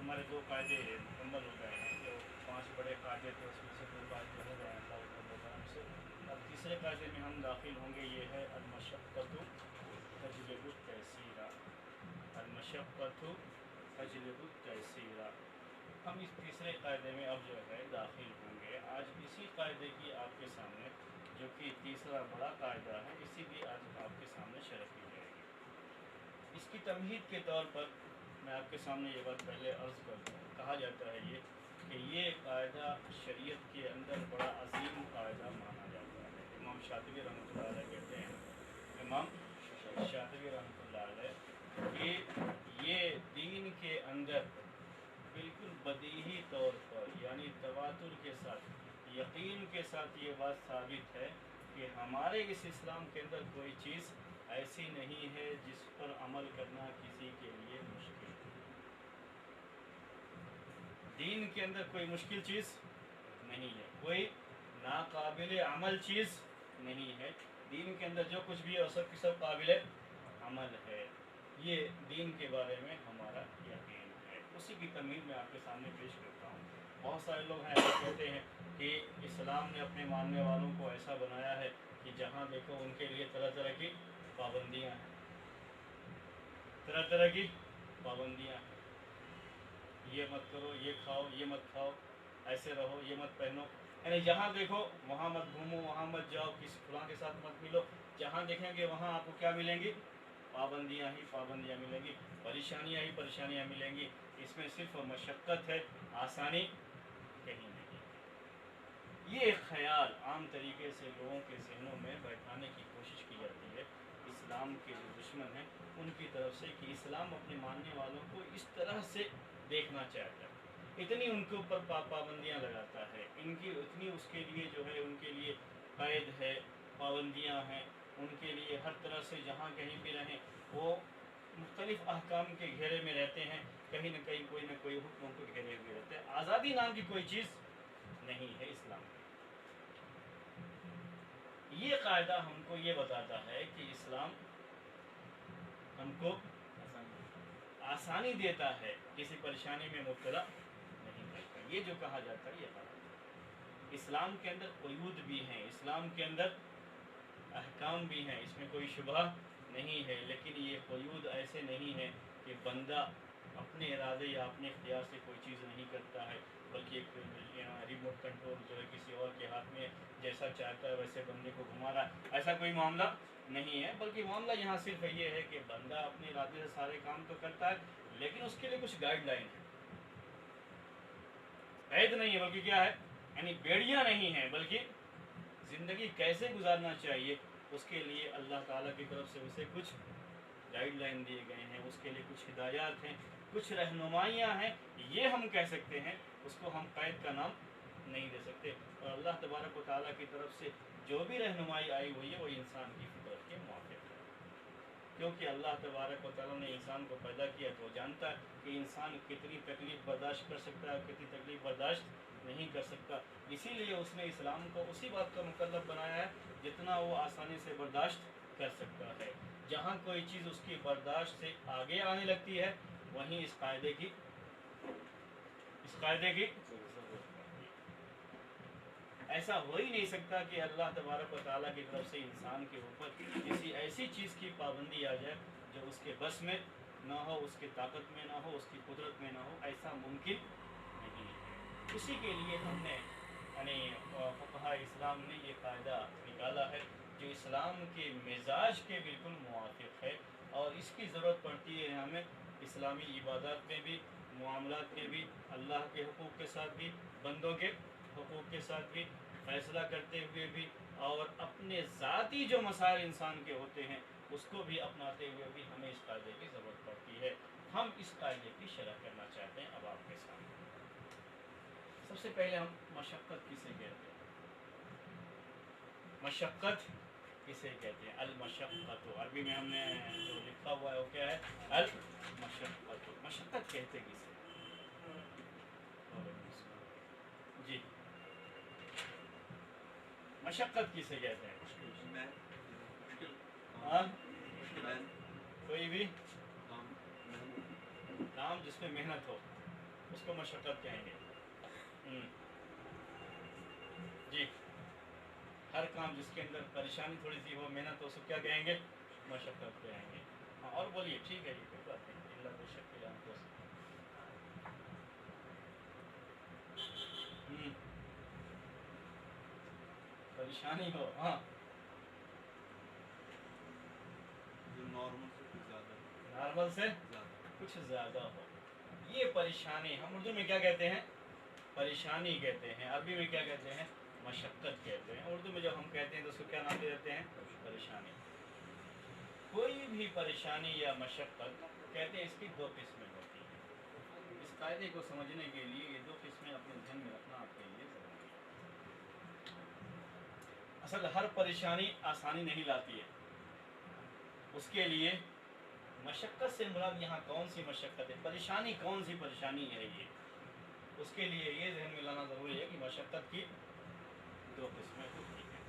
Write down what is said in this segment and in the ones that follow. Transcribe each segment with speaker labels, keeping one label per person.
Speaker 1: हमारे 2 कायदे मुकम्मल हो गए हैं। जो 5 बड़े कायदे थे उसमें से 2 कायदे हो गए हैं अल्लाह के करम से। अब तीसरे कायदे में हम दाखिल होंगे, ये है अल-मशक्क़तु तजलिबु तयसीरा। अल-मशक्क़तु तजलिबु तयसीरा। हम इस तीसरे कायदे में अब जो है दाखिल होंगे। आज इसी कायदे की आपके सामने, जो कि तीसरा बड़ा कायदा है, इसी की आज आपके सामने शरह की जाएगी। इसकी तमहीद के तौर पर मैं आपके सामने ये बात पहले अर्ज़ कर दूँ। कहा जाता है कि ये कायदा शरीयत के अंदर बड़ा अजीम कायदा माना जाता है। इमाम शातिबी रहमतुल्लाह अलैह कहते हैं, इमाम शातिबी रहमतुल्लाह अलैह, कि ये दीन के अंदर बिल्कुल बदीही तौर पर, यानी तवातुर के साथ, यकीन के साथ ये बात साबित है कि हमारे इस इस्लाम के अंदर कोई चीज़ ऐसी नहीं है जिस पर अमल करना किसी के लिए मुश्किल है। दीन के अंदर कोई मुश्किल चीज़ नहीं है, कोई नाकाबिल अमल चीज़ नहीं है। दीन के अंदर जो कुछ भी है सब की सब काबिल अमल है। ये दीन के बारे में हमारा यकीन है। उसी की तमीज़ मैं आपके सामने पेश करता हूँ। बहुत सारे लोग हैं ऐसे कहते हैं कि इस्लाम ने अपने मानने वालों को ऐसा बनाया है कि जहाँ देखो उनके लिए तरह तरह की पाबंदियाँ हैं, तरह तरह की पाबंदियाँ हैं। ये मत करो, ये खाओ, ये मत खाओ, ऐसे रहो, ये मत पहनो, यानी जहाँ देखो वहाँ मत घूमो, वहाँ मत जाओ, किसी फलां के साथ मत मिलो। जहाँ देखेंगे वहाँ आपको क्या मिलेंगी? पाबंदियाँ ही पाबंदियाँ मिलेंगी, परेशानियाँ ही परेशानियाँ मिलेंगी। इसमें सिर्फ मशक्क़त है, आसानी कहीं नहीं। ये एक ख़याल आम तरीके से लोगों के जहनों में बैठाने की कोशिश की जाती है इस्लाम के जो दुश्मन हैं उनकी तरफ से, कि इस्लाम अपने मानने वालों को इस तरह से देखना चाहता है, इतनी उनके ऊपर पाबंदियाँ लगाता है, इनकी इतनी उसके लिए जो है उनके लिए कैद है, पाबंदियाँ हैं उनके लिए। हर तरह से जहाँ कहीं भी रहें वो मुख्तलिफ़ अहकाम के घेरे में रहते हैं, कहीं न कहीं कोई न कोई हुक्मों को घेरे हुए रहते हैं। आज़ादी नाम की कोई चीज़ नहीं है इस्लाम में। ये कायदा हमको ये बताता है कि इस्लाम हमको आसानी देता है, किसी परेशानी में मुब्तला नहीं करता। ये जो कहा जाता है ये कहा जाता है। इस्लाम के अंदर क़ुयूद भी हैं, इस्लाम के अंदर अहकाम भी हैं, इसमें कोई शुबहा नहीं है। लेकिन ये क़ुयूद ऐसे नहीं है कि बंदा अपने इरादे या अपने इख्तियार से कोई चीज़ नहीं करता है, बल्कि एक रिमोट कंट्रोल जो है किसी और के हाथ में, जैसा चाहता है वैसे बंदे को घुमा रहा है, ऐसा कोई मामला नहीं है। बल्कि मामला यहाँ सिर्फ ये है कि बंदा अपने इरादे से सारे काम तो करता है, लेकिन उसके लिए कुछ गाइडलाइन है, कैद नहीं है, बल्कि क्या है, यानी बेड़ियाँ नहीं हैं, बल्कि ज़िंदगी कैसे गुजारना चाहिए उसके लिए अल्लाह ताला की तरफ से उसे कुछ गाइडलाइन दिए गए हैं, उसके लिए कुछ हिदायत हैं, कुछ रहनुमाइयाँ हैं। ये हम कह सकते हैं, उसको हम कैद का नाम नहीं दे सकते। और अल्लाह तबारक व तआला की तरफ से जो भी रहनुमाई आई हुई है वो इंसान की फितरत के मुआफ़िक़ है, क्योंकि अल्लाह तबारक व तआला ने इंसान को पैदा किया तो जानता है कि इंसान कितनी तकलीफ़ बर्दाश्त कर सकता है, कितनी तकलीफ़ बर्दाश्त नहीं कर सकता। इसीलिए उसने इस्लाम को उसी बात का मुकल्लफ़ बनाया है जितना वो आसानी से बर्दाश्त कर सकता है। जहाँ कोई चीज़ उसकी बर्दाश्त से आगे आने लगती है वहीं इस कायदे की ऐसा हो ही नहीं सकता कि अल्लाह तबारक व तआला की तरफ से इंसान के ऊपर किसी ऐसी चीज़ की पाबंदी आ जाए जो उसके बस में ना हो, उसकी ताकत में ना हो, उसकी कुदरत में ना हो। ऐसा मुमकिन नहीं है। उसी के लिए हमने यानी फ़ुक़हा इस्लाम ने ये कायदा निकाला है जो इस्लाम के मिजाज के बिल्कुल मुवाफ़िक़ है, और इसकी ज़रूरत पड़ती है हमें इस्लामी इबादत में भी, मुआमलात में भी, अल्लाह के हुकूक़ के साथ भी, बंदों के हुकूक़ के साथ भी, फ़ैसला करते हुए भी, और अपने ज़ाती जो मसाइल इंसान के होते हैं उसको भी अपनाते हुए भी हमें इस कायदे की ज़रूरत पड़ती है। हम इस कायदे की शरह करना चाहते हैं अब आपके सामने। सबसे पहले हम मशक्क़त किसे कहते हैं? मशक्क़त किसे कहते हैं? अल मशक्क़त। अरबी में हमने जो लिखा हुआ है वो क्या है? अल मशक्क़त। मशक्क़त कहते किसे जी? मशक्क़त किसे कहते हैं? हाँ, कोई भी काम जिसमें मेहनत हो, उसको मशक्क़त कहेंगे। जी, हर काम जिसके अंदर परेशानी थोड़ी सी हो, मेहनत हो, उसको क्या कहेंगे? मशक्क़त कहेंगे। हाँ, और बोलिए, ठीक है, ये कोई बात नहीं, अल्लाह बेशक के जान को। परेशानी हो, हाँ, नॉर्मल से कुछ ज़्यादा हो, ये परेशानी। हम उर्दू में क्या कहते हैं? परेशानी कहते हैं। अरबी में क्या कहते हैं? मशक्क़त कहते हैं। उर्दू में जब हम कहते हैं तो उसको क्या नाम दे देते हैं? परेशानी। कोई भी परेशानी या मशक्क़त कहते हैं, इसकी दो किस्में होती हैं। इस कायदे को समझने के लिए ये दो किस्में अपने ध्यान में रखना आपके लिए ज़रूरी है। असल हर परेशानी आसानी नहीं लाती है। उसके लिए मशक्क़त से मुराद यहाँ कौन सी मशक्क़त है, परेशानी कौन सी परेशानी है, ये उसके लिए ये ध्यान में लाना ज़रूरी है कि मशक्क़त की दो किस्में होती हैं।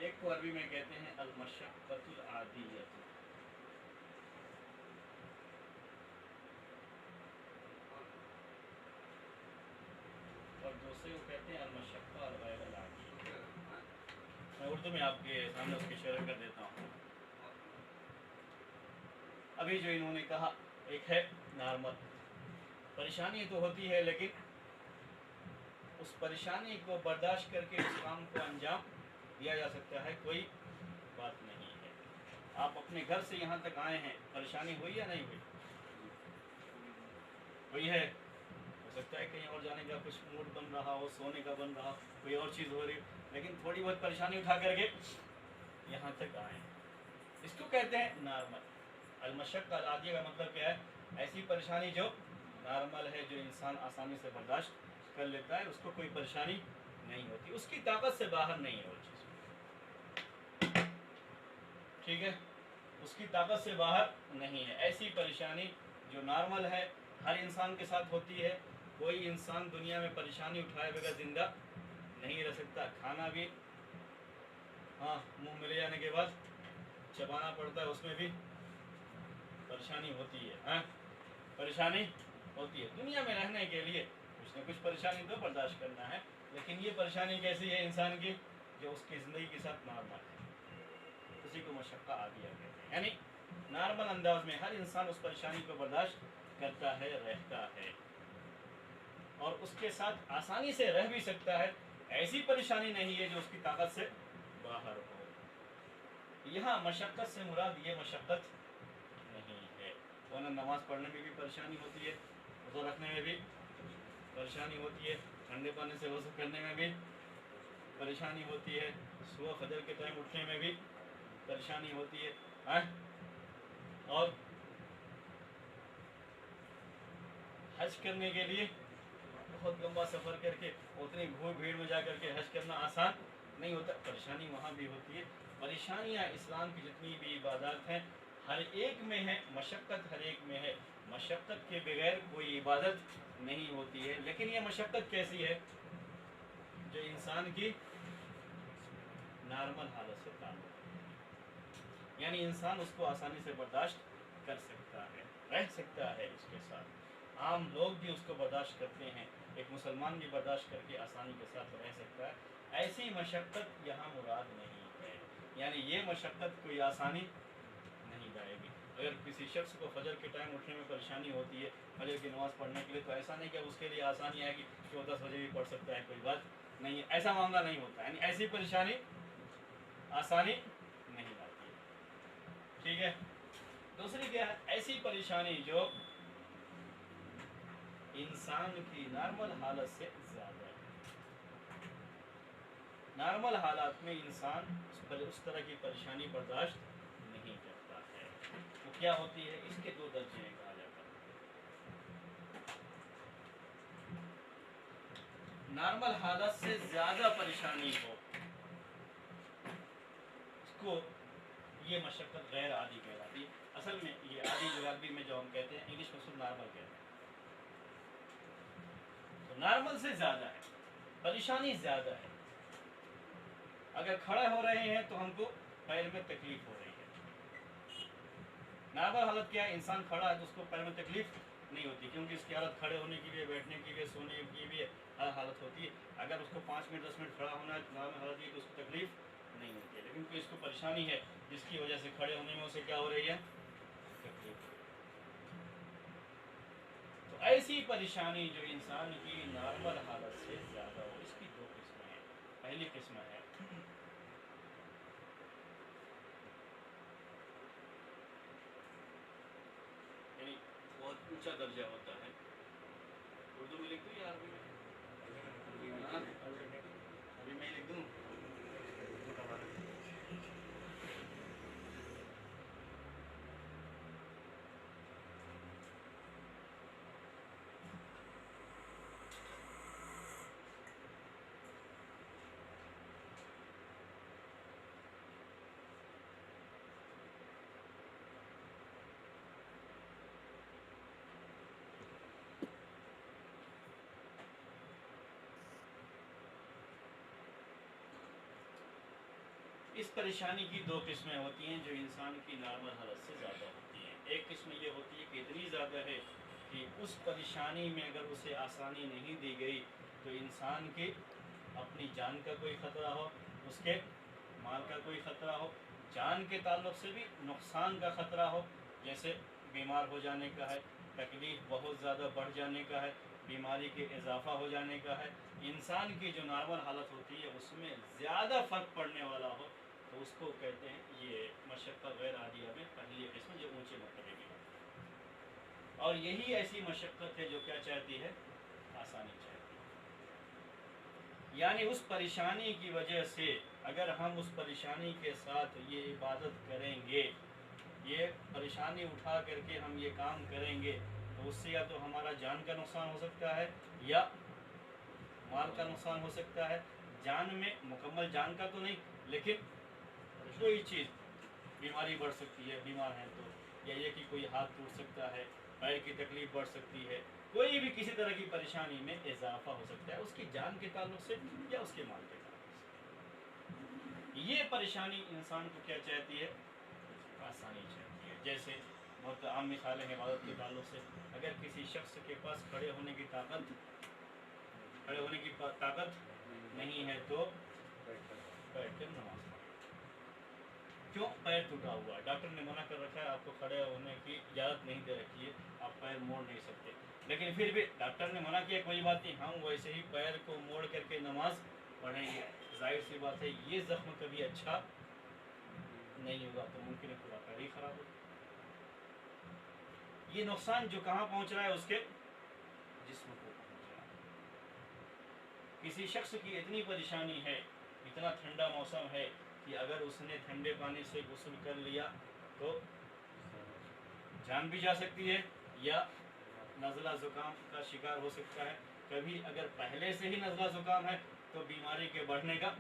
Speaker 1: एक को अरबी में कहते हैं अल-मशक्क़तुल आदिय्यतु, और दूसरे को कहते हैं अल-मशक्क़ा अल-गैरुल आदिय्या। मैं उर्दू में आपके सामने उसकी शरह कर देता हूँ। अभी जो इन्होंने कहा, एक है नॉर्मल परेशानी तो होती है, लेकिन उस परेशानी को बर्दाश्त करके उस काम को अंजाम दिया जा सकता है, कोई बात नहीं है। आप अपने घर से यहाँ तक आए हैं, परेशानी हुई या नहीं हुई? हुई है। हो सकता है कहीं और जाने का कुछ मूड बन रहा हो, सोने का बन रहा, कोई और चीज़ हो रही, लेकिन थोड़ी बहुत परेशानी उठा करके यहाँ तक आए। इसको कहते हैं नॉर्मल। अल-मशक्क़ा अल-आदिया का मतलब क्या है? ऐसी परेशानी जो नॉर्मल है, जो इंसान आसानी से बर्दाश्त कर लेता है, उसको कोई परेशानी नहीं होती, उसकी ताकत से बाहर नहीं है वो चीज़, ठीक है, उसकी ताकत से बाहर नहीं है। ऐसी परेशानी जो नॉर्मल है, हर इंसान के साथ होती है। कोई इंसान दुनिया में परेशानी उठाए बगैर ज़िंदा नहीं रह सकता। खाना भी हाँ मुँह में ले जाने के बाद चबाना पड़ता है, उसमें भी परेशानी होती है। हाँ, परेशानी होती है। दुनिया में रहने के लिए कुछ न कुछ परेशानी तो बर्दाश्त करना है, लेकिन ये परेशानी कैसी है इंसान की? जो उसकी ज़िंदगी के साथ नॉर्मल है, उसी को मशक्क़ा आदिया कहते हैं। यानी नॉर्मल अंदाज में हर इंसान उस परेशानी को बर्दाश्त करता है, रहता है, और उसके साथ आसानी से रह भी सकता है। ऐसी परेशानी नहीं है जो उसकी ताकत से बाहर हो। यहाँ मशक्क़त से मुराद ये मशक्क़त नहीं है, वरना नमाज पढ़ने में भी परेशानी होती है, रोज़ा रखने में भी परेशानी होती है, ठंडे पानी से वज़ू करने में भी परेशानी होती है, सुबह फजर के टाइम उठने में भी परेशानी होती है, और हज करने के लिए बहुत लंबा सफ़र करके उतनी भीड़ में जा करके हज करना आसान नहीं होता, परेशानी वहाँ भी होती है। परेशानियाँ इस्लाम की जितनी भी इबादत हैं, हर एक में है मशक्क़त, हर एक में है। मशक्क़त के बगैर कोई इबादत नहीं होती है। लेकिन ये मशक्क़त कैसी है? जो इंसान की नॉर्मल हालत से ताल्लुक़ है, यानी इंसान उसको आसानी से बर्दाश्त कर सकता है, रह सकता है इसके साथ। आम लोग भी उसको बर्दाश्त करते हैं, एक मुसलमान भी बर्दाश्त करके आसानी के साथ रह सकता है। ऐसी मशक्क़त यहाँ मुराद नहीं है, यानी ये मशक्क़त कोई आसानी नहीं लाएगी। अगर किसी शख्स को फजर के टाइम उठने में परेशानी होती है फजर की नमाज़ पढ़ने के लिए, तो ऐसा नहीं कि उसके लिए आसानी आएगी कि वो 10 बजे भी पढ़ सकता है, कोई बात नहीं है, ऐसा मामला नहीं होता। यानी ऐसी परेशानी आसानी नहीं लाती है, ठीक है। दूसरी क्या है? ऐसी परेशानी जो इंसान की नॉर्मल हालत से ज़्यादा है। नॉर्मल हालात में इंसान उस तरह की परेशानी बर्दाश्त नहीं करता है, वो क्या होती है? इसके दो दर्जे हैं कहा जाता है। नॉर्मल हालत से ज़्यादा परेशानी हो, इसको ये मशक्क़त गैर आदी कहलाती है। असल में ये आदी जो अरबी में जो हम कहते हैं, इंग्लिश में सिर्फ नॉर्मल कहते हैं। तो नॉर्मल से ज़्यादा है, परेशानी ज़्यादा है। अगर खड़े हो रहे हैं तो हमको पैर में तकलीफ हो रही है, नॉर्मल हालत क्या है, इंसान खड़ा है तो उसको पैर में तकलीफ नहीं होती, क्योंकि इसकी हालत खड़े होने की भी है, बैठने की भी है, सोने की भी है, हर हालत होती है। अगर उसको 5 मिनट 10 मिनट खड़ा होना है तो नॉर्मल हालत ये तो उसको तकलीफ नहीं होती है। लेकिन कोई इसको परेशानी है जिसकी वजह से खड़े होने में उसे क्या हो रही है, तकलीफ। तो ऐसी परेशानी जो इंसान की नॉर्मल हालत से ज़्यादा हो, इसकी 2 किस्में हैं। पहली किस्म है यानी बहुत ऊंचा दर्जा होता है। उर्दू में लिख दूँ या अरबी में? हाँ, अभी मैं लिख दूँ। इस परेशानी की 2 किस्में होती हैं जो इंसान की नॉर्मल हालत से ज़्यादा होती हैं। एक किस्म ये होती है कि इतनी ज़्यादा है कि उस परेशानी में अगर उसे आसानी नहीं दी गई तो इंसान की अपनी जान का कोई ख़तरा हो, उसके माल का कोई ख़तरा हो, जान के ताल्लुक़ से भी नुकसान का ख़तरा हो, जैसे बीमार हो जाने का है, तकलीफ़ बहुत ज़्यादा बढ़ जाने का है, बीमारी के इजाफ़ा हो जाने का है, इंसान की जो नॉर्मल हालत होती है उसमें ज़्यादा फ़र्क पड़ने वाला हो, तो उसको कहते हैं ये मशक्क़त गैर आदिया में पहली किस्म जो ऊंचे मरतबे की है। और यही ऐसी मशक्क़त है जो क्या चाहती है, आसानी चाहती है। यानी उस परेशानी की वजह से अगर हम उस परेशानी के साथ ये इबादत करेंगे, ये परेशानी उठा करके हम ये काम करेंगे, तो उससे या तो हमारा जान का नुकसान हो सकता है या माल का नुकसान हो सकता है। जान में मुकम्मल जान का तो नहीं, लेकिन कोई चीज़ बीमारी बढ़ सकती है, बीमार हैं तो, या ये कि कोई हाथ टूट सकता है, पैर की तकलीफ बढ़ सकती है, कोई भी किसी तरह की परेशानी में इजाफा हो सकता है उसकी जान के ताल्लुक से या उसके माल के ताल्लुक से। ये परेशानी इंसान को क्या चाहती है, आसानी चाहती है। जैसे बहुत आम मिसालें हैं इबादत के ताल्लुक से, अगर किसी शख्स के पास खड़े होने की ताकत नहीं है तो बैठ कर नमाज पढ़े। क्यों, पैर टूटा हुआ है, डॉक्टर ने मना कर रखा है, आपको खड़े होने की इजाज़त नहीं दे रखी है, आप पैर मोड़ नहीं सकते, लेकिन फिर भी डॉक्टर ने मना किया, कोई बात नहीं, हम वैसे ही पैर को मोड़ करके नमाज पढ़ेंगे। जाहिर सी बात है ये ज़ख्म कभी अच्छा नहीं होगा, तो मुमकिन है पूरा पैर ही खराब हो। ये नुकसान जो कहाँ पहुँच रहा है, उसके जिस्म को पहुँच रहा है। किसी शख्स की इतनी परेशानी है, इतना ठंडा मौसम है कि अगर उसने ठंडे पानी से गुस्ल कर लिया तो जान भी जा सकती है या नज़ला ज़ुकाम का शिकार हो सकता है। कभी अगर पहले से ही नज़ला ज़ुकाम है तो बीमारी के बढ़ने का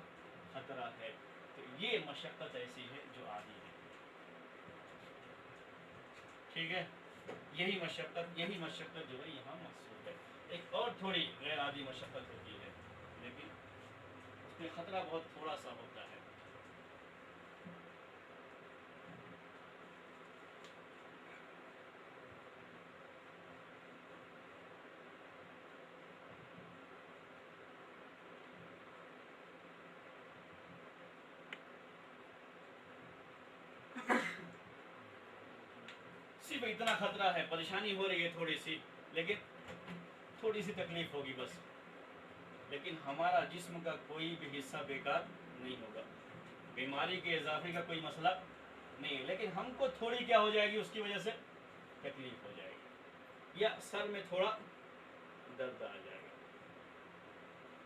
Speaker 1: ख़तरा है। तो ये मशक्क़त ऐसी है जो आदी है, ठीक है। यही मशक्क़त जो है यहाँ मकसूद है। एक और थोड़ी गैर आदी मशक्क़त होती है, लेकिन उसमें ख़तरा बहुत थोड़ा सा होता है। सिर्फ इतना खतरा है, परेशानी हो रही है थोड़ी सी, लेकिन थोड़ी सी तकलीफ होगी बस, लेकिन हमारा जिस्म का कोई भी हिस्सा बेकार नहीं होगा, बीमारी के इजाफे का कोई मसला नहीं है, लेकिन हमको थोड़ी क्या हो जाएगी, उसकी वजह से तकलीफ हो जाएगी या सर में थोड़ा दर्द आ जाएगा।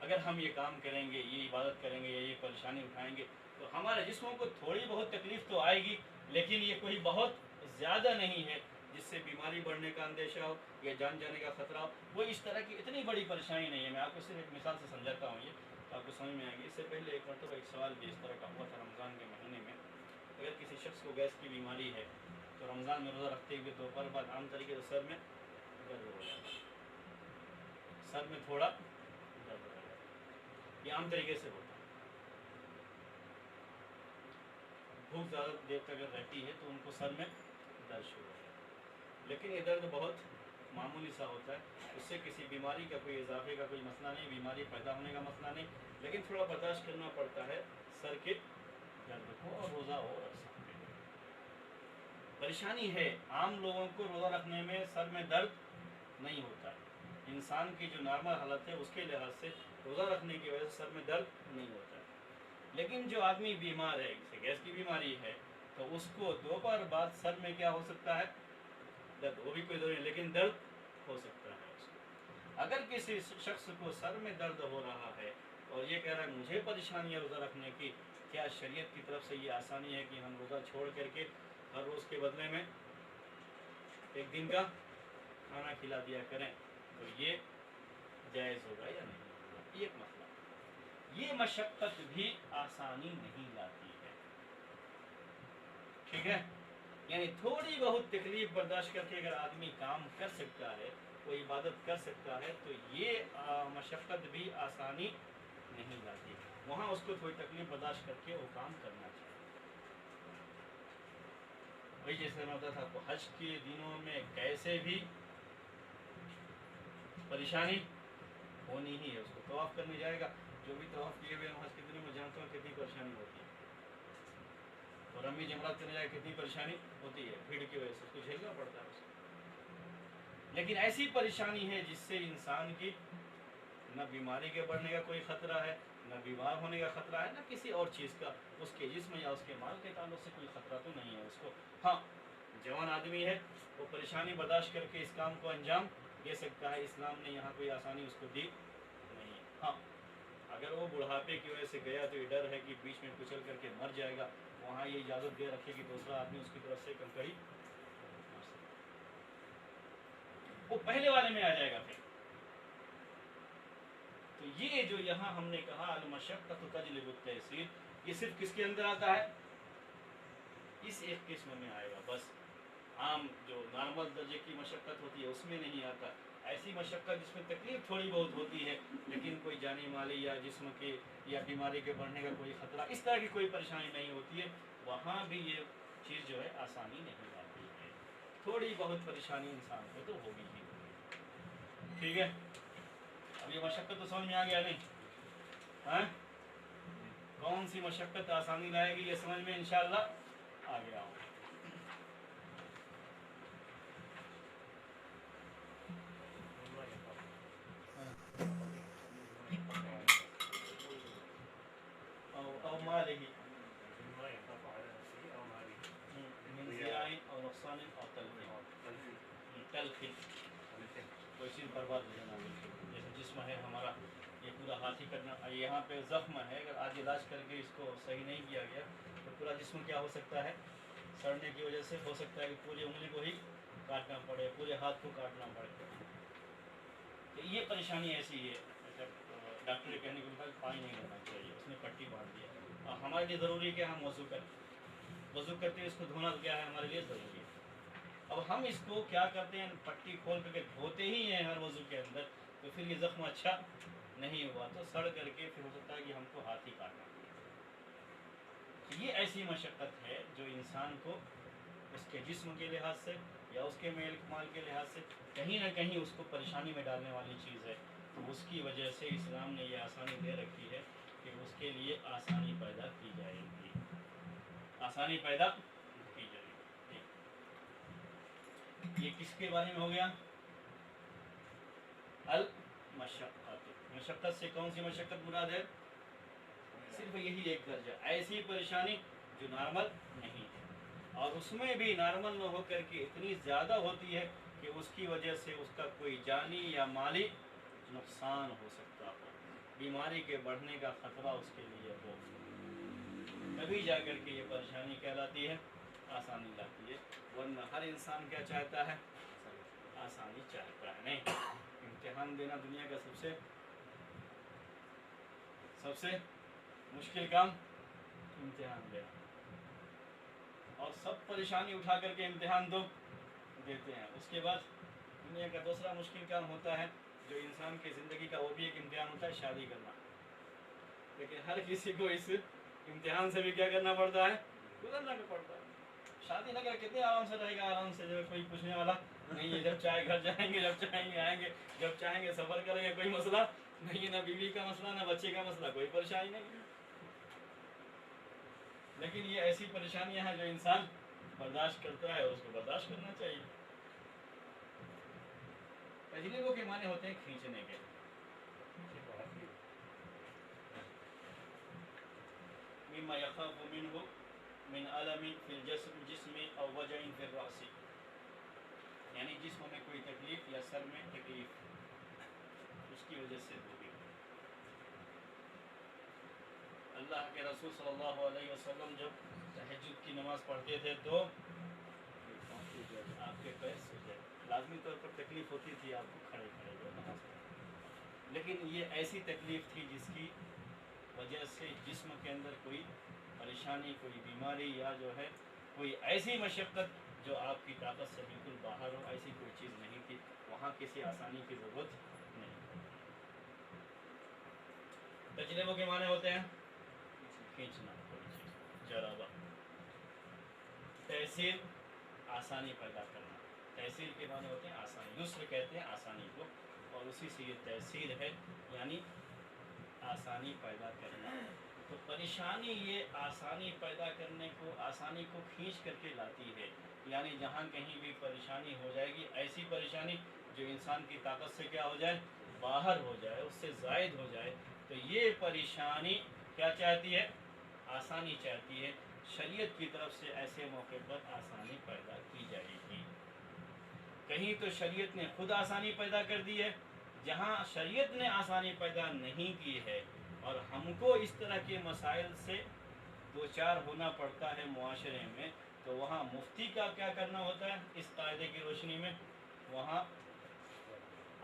Speaker 1: अगर हम ये काम करेंगे, ये इबादत करेंगे या ये परेशानी उठाएंगे तो हमारे जिस्मों को थोड़ी बहुत तकलीफ तो आएगी, लेकिन ये कोई बहुत ज़्यादा नहीं है जिससे बीमारी बढ़ने का अंदेशा हो या जान जाने का ख़तरा हो। वो इस तरह की इतनी बड़ी परेशानी नहीं है। मैं आपको सिर्फ एक मिसाल से समझाता हूँ, ये तो आपको समझ में आएगी। इससे पहले एक मरतबा एक सवाल भी इस तरह का हुआ था रमज़ान के महीने में। अगर किसी शख्स को गैस की बीमारी है तो रमज़ान में रोज़ा रखते हुए दोपहर बाद आम तरीके से सर में दर्द हो जाता है, सर में थोड़ा दर्द हो जाता है, ये आम तरीके से होता है। भूख ज़्यादा देर तक अगर रहती है तो उनको सर में दर्द शुरू है, लेकिन ये दर्द बहुत मामूली सा होता है, उससे किसी बीमारी का कोई इजाफे का कोई मसला नहीं, बीमारी पैदा होने का मसला नहीं, लेकिन थोड़ा बर्दाश्त करना पड़ता है सर के दर्द को, और रोज़ा हो रख सकते हैं। परेशानी है, आम लोगों को रोज़ा रखने में सर में दर्द नहीं होता है, इंसान की जो नॉर्मल हालत है उसके लिहाज से रोज़ा रखने की वजह से सर में दर्द नहीं होता है। लेकिन जो आदमी बीमार है, जैसे गैस की बीमारी है, तो उसको दोपहर बाद सर में क्या हो सकता है, दर्द, वो भी कोई जरूरी नहीं, लेकिन दर्द हो सकता है उसको। अगर किसी शख्स को सर में दर्द हो रहा है और ये कह रहा है मुझे परेशानी है रोज़ा रखने की, क्या शरीयत की तरफ से ये आसानी है कि हम रोज़ा छोड़ करके हर रोज़ के बदले में एक दिन का खाना खिला दिया करें, तो ये जायज़ होगा या नहीं होगा, ये एक मसला। ये मशक्क़त भी आसानी नहीं लाती है, ठीक है, यानी थोड़ी बहुत तकलीफ बर्दाश्त करके अगर आदमी काम कर सकता है, कोई इबादत कर सकता है, तो ये मशक्क़त भी आसानी नहीं लाती, वहाँ उसको थोड़ी तकलीफ बर्दाश्त करके वो काम करना चाहिए। वही जैसे मैं बताता था आपको, हज के दिनों में कैसे भी परेशानी होनी ही है, उसको तवाफ़ करने जाएगा, जो भी तवाफ़ किए हुए हज के दिनों में जानते हो कितनी परेशानी होती है, और रमी जमरात करने जाए कितनी परेशानी होती है, भीड़ की वजह से उसको झेलना पड़ता है उसको। लेकिन ऐसी परेशानी है जिससे इंसान की न बीमारी के बढ़ने का कोई ख़तरा है, न बीमार होने का ख़तरा है, न किसी और चीज़ का उसके जिस्म या उसके माल के ताल्लुक से कोई ख़तरा तो नहीं है उसको। हाँ, जवान आदमी है, वो परेशानी बर्दाश्त करके इस काम को अंजाम दे सकता है, इस्लाम ने यहाँ कोई आसानी उसको दी नहीं है। हाँ, अगर वो बुढ़ापे की वजह से गया तो ये डर है कि बीच में कुचल करके मर जाएगा, वहाँ ये इजाज़त दे रखे कि दूसरा आदमी उसकी तरफ से कंकड़ी मार सकता, वो पहले वाले में आ जाएगा फिर। तो ये जो यहाँ हमने कहा अल-मशक्क़तु तजलिबुत तयसीर, ये सिर्फ किसके अंदर आता है, इस एक किस्म में आएगा बस। आम जो नॉर्मल दर्जे की मशक्क़त होती है उसमें नहीं आता। ऐसी मशक्क़त जिसमें तकलीफ थोड़ी बहुत होती है लेकिन कोई जानी माली या जिस्म के या बीमारी के बढ़ने का कोई ख़तरा, इस तरह की कोई परेशानी नहीं होती है, वहाँ भी ये चीज़ जो है आसानी नहीं आती है, थोड़ी बहुत परेशानी इंसान को तो होगी ही होगी। ठीक है, अब ये मशक्क़त तो समझ में आ गया नहीं? हाँ, कौन सी मशक्क़त आसानी लाएगी ये समझ में इंशाअल्लाह आ गया हो। أو ماله من ضياع أو نقصان أو تلف कोई चीज़ बर्बाद हो जाना, जैसे जिस्म है हमारा ये पूरा हाथ ही करना, यहाँ पे ज़ख्म है, अगर आज इलाज करके इसको सही नहीं किया गया तो पूरा जिस्म क्या हो सकता है, सड़ने की वजह से हो सकता है कि पूरी उंगली को ही काटना पड़े, पूरे हाथ को काटना पड़े। तो ये परेशानी ऐसी है, डॉक्टर के कहने के मुताबिक पानी नहीं करना चाहिए, उसने पट्टी बांध दिया। हमारे लिए ज़रूरी है कि हम वज़ू करें, वज़ू करते हुए इसको धोना क्या है हमारे लिए ज़रूरी है। अब हम इसको क्या करते हैं, पट्टी खोल करके धोते ही हैं हर वज़ू के अंदर, तो फिर ये ज़ख्म अच्छा नहीं हुआ तो सड़ करके फिर हो सकता है कि हमको हाथ ही काटना पड़े। ये ऐसी मशक्क़त है जो इंसान को उसके जिस्म के लिहाज से या उसके मेल माल के लिहाज से कहीं ना कहीं उसको परेशानी में डालने वाली चीज़ है, तो उसकी वजह से इस्लाम ने ये आसानी दे रखी है कि उसके लिए आसानी पैदा की जाएगी, आसानी पैदा की जाएगी। ये किसके बारे में हो गया, अल मशक्क़त। मशक्क़त से कौन सी मशक्क़त मुराद है, सिर्फ यही एक दर्जा, ऐसी परेशानी जो नॉर्मल नहीं है, और उसमें भी नॉर्मल न होकर के इतनी ज़्यादा होती है कि उसकी वजह से उसका कोई जानी या माली नुकसान हो सकता हो, बीमारी के बढ़ने का ख़तरा उसके लिए हो, तभी जा कर के ये परेशानी कहलाती है, आसानी लाती है। वरना हर इंसान क्या चाहता है, आसानी चाहता है। नहीं, इम्तिहान देना दुनिया का सबसे मुश्किल काम इम्तिहान देना, और सब परेशानी उठा करके इम्तिहान तो देते हैं। उसके बाद दुनिया का दूसरा मुश्किल काम होता है जो इंसान की ज़िंदगी का, वो भी एक इम्तिहान होता है, शादी करना। लेकिन हर किसी को इस इम्तिहान से भी क्या करना पड़ता है, गुजरना भी पड़ता है। शादी न करे कितने आराम से रहेगा, आराम से, जो कोई पूछने वाला नहीं है। जब चाहे घर जाएंगे, जब चाहेंगे आएंगे, जब चाहेंगे सफ़र करेंगे, कोई मसला नहीं है, ना बीवी का मसला, ना बच्चे का मसला, कोई परेशानी नहीं। लेकिन ये ऐसी परेशानियां हैं जो इंसान बर्दाश्त करता है, उसको बर्दाश्त करना चाहिए। तजरीबों के माने होते हैं खींचने के। मिम्मा यखाफु मिन्हु मिन अलमिन फिल जिस्म औ वजइन फिर रासी, यानी जिस्म में कोई तकलीफ या सर में तकलीफ, उसकी वजह से होगी। अल्लाह के रसूल सल्लल्लाहु अलैहि वसल्लम जब तहज्जुद की नमाज़ पढ़ते थे तो आपके पैर सूज जाए, लाजमी तौर पर तकलीफ़ होती थी आपको खड़े खड़े जो नमाज़ पढ़ते। लेकिन ये ऐसी तकलीफ़ थी जिसकी वजह से जिस्म के अंदर कोई परेशानी, कोई बीमारी या जो है कोई ऐसी मशक्क़त जो आपकी ताकत से बिल्कुल बाहर हो, ऐसी कोई चीज़ नहीं थी। वहाँ किसी आसानी की ज़रूरत नहीं। तजरीबों के माने होते हैं खींचना कोई चीज़, जराबा। तहसीर आसानी पैदा करना, तहसीर के माने होते हैं आसानी, युस्र कहते हैं आसानी को, और उसी से ये तहसीर है, यानी आसानी पैदा करना। तो परेशानी ये आसानी पैदा करने को, आसानी को खींच करके लाती है, यानी जहाँ कहीं भी परेशानी हो जाएगी, ऐसी परेशानी जो इंसान की ताकत से क्या हो जाए, बाहर हो जाए, उससे ज़ायद हो जाए, तो ये परेशानी क्या चाहती है, आसानी चाहती है। शरीयत की तरफ से ऐसे मौके पर आसानी पैदा की जाएगी। कहीं तो शरीयत ने खुद आसानी पैदा कर दी है, जहाँ शरीयत ने आसानी पैदा नहीं की है और हमको इस तरह के मसाइल से दो चार होना पड़ता है मुआशरे में, तो वहाँ मुफ्ती का क्या करना होता है इस कायदे की रोशनी में, वहाँ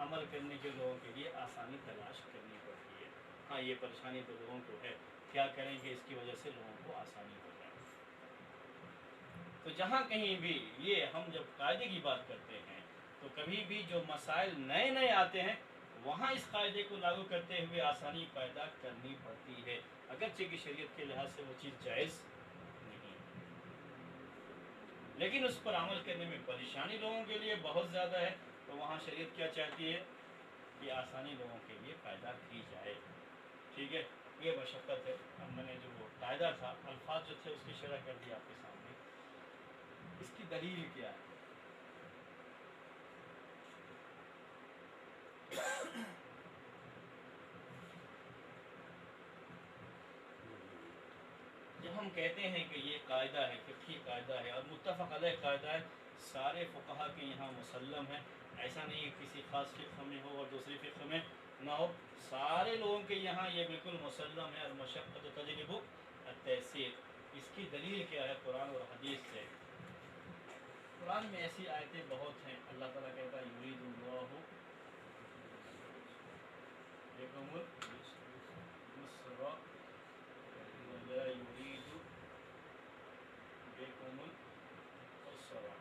Speaker 1: अमल करने के लोगों के लिए आसानी तलाश करनी पड़ती है। हाँ, ये परेशानी तो लोगों को है, क्या करेंगे इसकी वजह से लोगों को आसानी हो जाए। तो जहाँ कहीं भी ये हम जब कायदे की बात करते हैं, तो कभी भी जो मसाइल नए नए आते हैं, वहाँ इस कायदे को लागू करते हुए आसानी पैदा करनी पड़ती है, अगरचे कि शरीयत के लिहाज से वो चीज़ जायज़ नहीं, लेकिन उस पर अमल करने में परेशानी लोगों के लिए बहुत ज़्यादा है। तो वहाँ शरीयत क्या चाहती है कि आसानी लोगों के लिए पैदा की जाए। ठीक है, ये मशक्क़त है। अब मैंने जो वो कायदा था, अल्फाज जो थे उसकी शरह कर दी आपके सामने। इसकी दलील क्या है? जब हम कहते हैं कि ये कायदा है, फ़िक़ही कायदा है और मुत्तफ़क़ अलैह कायदा है, सारे फ़ुक़हा के यहाँ मुसल्लम है, ऐसा नहीं है किसी ख़ास फ़िक़्ह में हो और दूसरी फ़िक़्ह में ना हो, सारे लोगों के यहाँ ये बिल्कुल मुसल्लम है। और मशक्क़त तजरिबु अत-तयसीर, इसकी दलील क्या है कुरान और हदीस से? कुरान में ऐसी आयतें बहुत हैं। अल्लाह ताला कहता है युरीदुल्लाहु बिकुमुल युस्रा वला युरीदु बिकुमुल उसरा।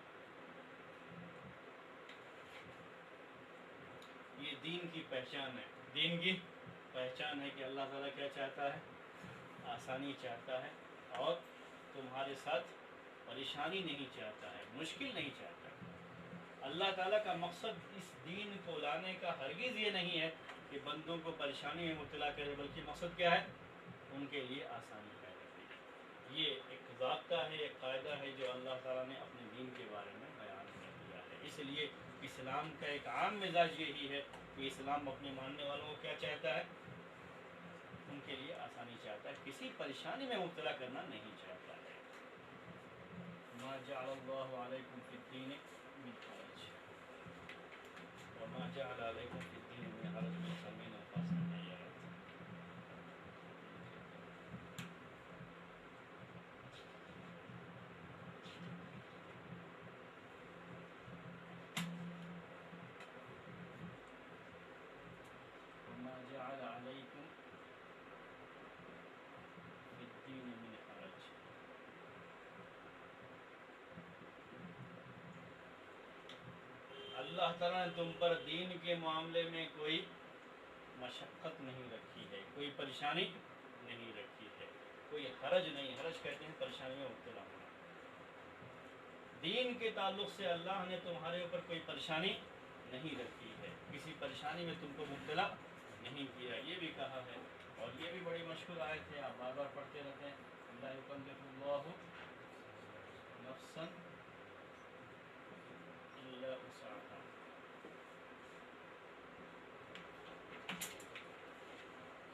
Speaker 1: ये दीन की पहचान है, दीन की पहचान है कि अल्लाह ताला क्या चाहता है, आसानी चाहता है और तुम्हारे साथ परेशानी नहीं चाहता है, मुश्किल नहीं चाहता। अल्लाह ताला का मकसद इस दीन को लाने का हरगिज़ ये नहीं है कि बंदों को परेशानी में मुब्तला करे, बल्कि मकसद क्या है, उनके लिए आसानी पैदा की। ये एक ज़ाब्ता है, एक कायदा है जो अल्लाह ताला ने अपने दीन के बारे में बयान कर दिया है। इसलिए इस्लाम का एक आम मिजाज यही है कि इस्लाम अपने मानने वालों को क्या चाहता है, उनके लिए आसानी चाहता है, किसी परेशानी में मुब्तला करना नहीं चाहता है। मा जअलल्लाहु अलैकुम फिद्दीन मिन हरज व मा जअल अलैकुम फिद्दीन मिन हरज मुसलमीन फासिन आयत। व मा जअल अलैकुम फिद्दीन मिन हरज, अल्लाह ताला ने तुम पर दीन के मामले में कोई मशक्क़त नहीं रखी है, कोई परेशानी नहीं रखी है, कोई हरज नहीं। हरज कहते हैं परेशानी में मुब्तला होना। دین کے تعلق سے اللہ نے تمہارے اوپر کوئی پریشانی نہیں رکھی ہے، کسی پریشانی میں تم کو مبتلا نہیں کیا، یہ بھی کہا ہے۔ اور یہ بھی بڑی مشہور آیت ہے، آپ بار بار پڑھتے رہتے ہیں، لا یکلف اللہ نفسا الا وسعها،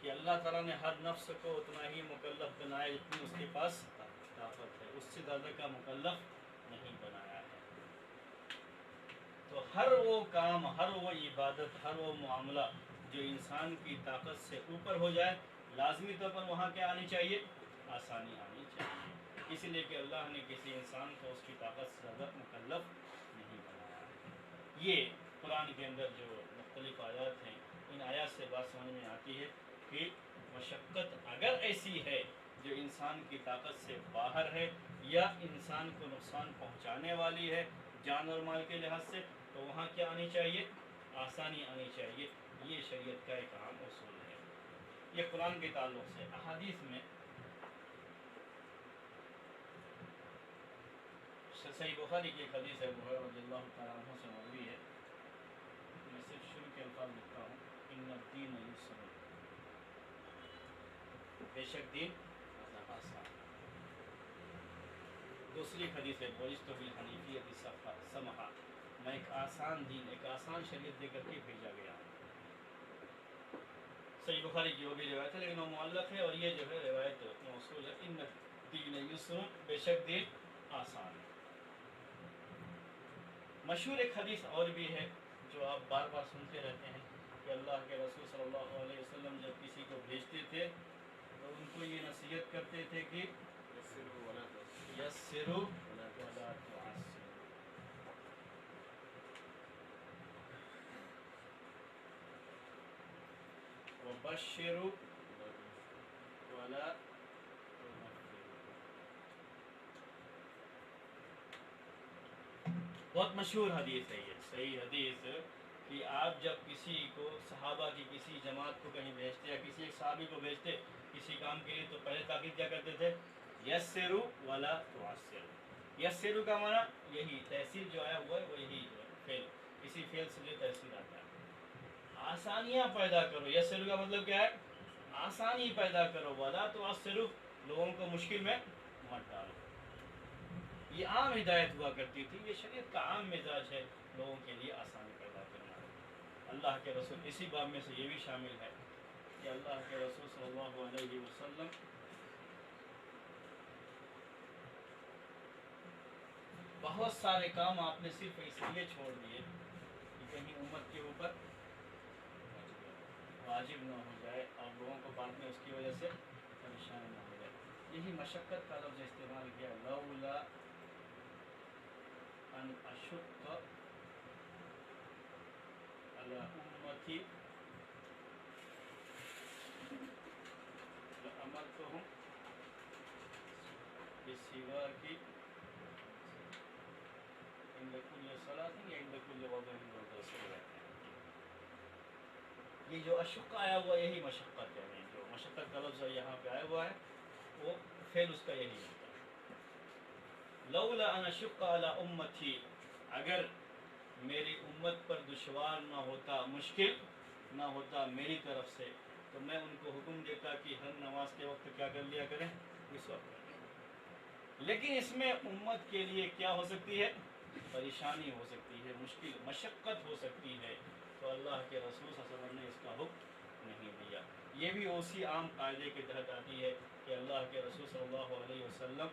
Speaker 1: کہ اللہ تعالیٰ نے ہر نفس کو اتنا ہی مکلف بنایا جتنی اس کے پاس طاقت ہے، اس سے زیادہ کا مکلف نہیں بنایا ہے۔ تو ہر وہ کام، ہر وہ عبادت، ہر وہ معاملہ جو انسان کی طاقت سے اوپر ہو جائے، لازمی طور پر وہاں کیا آنی چاہیے؟ آسانی آنی چاہیے، اس لیے کہ اللہ نے کسی انسان کو اس کی طاقت سے زیادہ مکلف نہیں بنایا۔ یہ قرآن کے اندر جو مختلف آیات ہیں، ان آیات سے بات سمجھ میں آتی ہے کہ مشقت اگر ایسی ہے جو انسان کی طاقت سے باہر ہے یا انسان کو نقصان پہنچانے والی ہے جان اور مال کے لحاظ سے، تو وہاں کیا آنی چاہیے؟ آسانی آنی چاہیے۔ یہ شریعت کا ایک عام اصول ہے۔ یہ قرآن کے تعلق سے۔ احادیث میں صحیح بخاری کی ایک حدیث ہے، ابو ہریرہ رضی اللہ تعالیٰ عنہ سے مروی ہے، میں صرف شروع کے الفاظ لکھتا ہوں، ان الدین یسر، بے شک دین آسان۔ دوسری حدیث ہے، بعثت بالحنیفیۃ سمحا، میں ایک آسان دین، ایک آسان شریعت دے کر کے بھیجا گیا ہوں۔ صحیح بخاری کی وہ بھی روایت ہے، لیکن وہ معلق ہے، اور یہ جو ہے روایت موصول ہے، ان الدین یسر، بے شک دین آسان ہے۔ مشہور ایک حدیث اور بھی ہے جو آپ بار بار سنتے رہتے ہیں کہ اللہ کے رسول صلی اللہ علیہ وسلم جب کسی کو بھیجتے تھے تو ان کو یہ نصیحت کرتے تھے کہ یسروا ولا تعسروا، وبشروا ولا تنفروا۔ بہت مشہور حدیث ہے یہ، صحیح حدیث، کہ آپ جب کسی کو، صحابہ کی کسی جماعت کو کہیں بھیجتے یا کسی ایک صحابی کو بھیجتے کسی کام کے لیے، تو پہلے تاکید کیا کرتے تھے؟ یسروا ولا تعسروا۔ یسروا کا معنی یہی، تحصیل جو آیا ہوا ہے وہ یہی ہے، فعل، کسی فعل سے جو تحصیل آتا ہے، آسانیاں پیدا کرو۔ یسروا کا مطلب کیا ہے؟ آسانی پیدا کرو، ولا تعسروا، لوگوں کو مشکل میں مت ڈالو۔ یہ عام ہدایت ہوا کرتی تھی، یہ شریعت کا عام مزاج ہے، لوگوں کے لیے آسانی پیدا کرنا۔ اللہ کے رسول، اسی باب میں سے یہ بھی شامل ہے کہ اللہ کے رسول صلی اللہ علیہ وسلم بہت سارے کام آپ نے صرف اس لیے چھوڑ دیے کہ کہیں امت کے اوپر واجب نہ ہو جائے اور لوگوں کو بعد میں اس کی وجہ سے پریشان نہ ہو جائے۔ یہی مشقت کا لفظ استعمال کیا، لولا ان اشق علی امتی لامرتہم بالسواک عند کل صلاۃ یا عند کل وضوء وغسل۔ یہ جو اشق آیا ہوا یہی مشقت ہے، جو مشقت کا لفظ یہاں پہ آیا ہوا ہے وہ فعل اس کا یہی ہوتا ہے۔ لولا ان اشق علی امتی، اگر میری امت پر دشوار نہ ہوتا، مشکل نہ ہوتا میری طرف سے، تو میں ان کو حکم دیتا کہ ہر نماز کے وقت کیا کر لیا کریں؟ اس وقت کر لیں۔ لیکن اس میں امت کے لیے کیا ہو سکتی ہے؟ پریشانی ہو سکتی ہے، مشکل، مشقت ہو سکتی ہے، تو اللہ کے رسول صلی اللہ علیہ وسلم نے اس کا حکم نہیں دیا۔ یہ بھی اسی عام قاعدے کے تحت آتی ہے کہ اللہ کے رسول صلی اللہ علیہ وسلم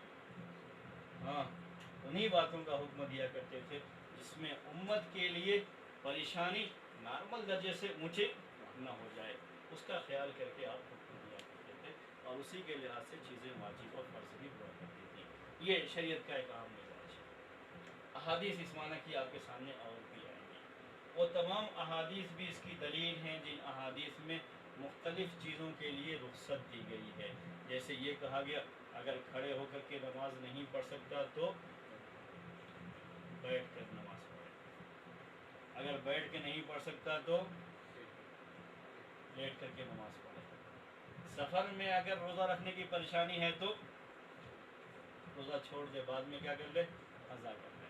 Speaker 1: انہی باتوں کا حکم دیا کرتے تھے جس میں امت کے لیے پریشانی نارمل درجے سے اونچے نہ ہو جائے، اس کا خیال کر کے آپ حکم دیا کرتے تھے، اور اسی کے لحاظ سے چیزیں واجب اور فرض بھی ہوا کرتی تھیں۔ یہ شریعت کا ایک عام مزاج ہے۔ احادیث اس معنی کی آپ کے سامنے اور بھی آئیں گی، وہ تمام احادیث بھی اس کی دلیل ہیں جن احادیث میں مختلف چیزوں کے لیے رخصت دی گئی ہے۔ جیسے یہ کہا گیا اگر کھڑے ہو کر کے نماز نہیں پڑھ سکتا تو بیٹھ کر نماز پڑھے، اگر بیٹھ کے نہیں پڑھ سکتا تو لیٹ کر کے نماز پڑھے، سفر میں اگر روزہ رکھنے کی پریشانی ہے تو روزہ چھوڑ دے، بعد میں کیا کر لے؟ قضا کر لے۔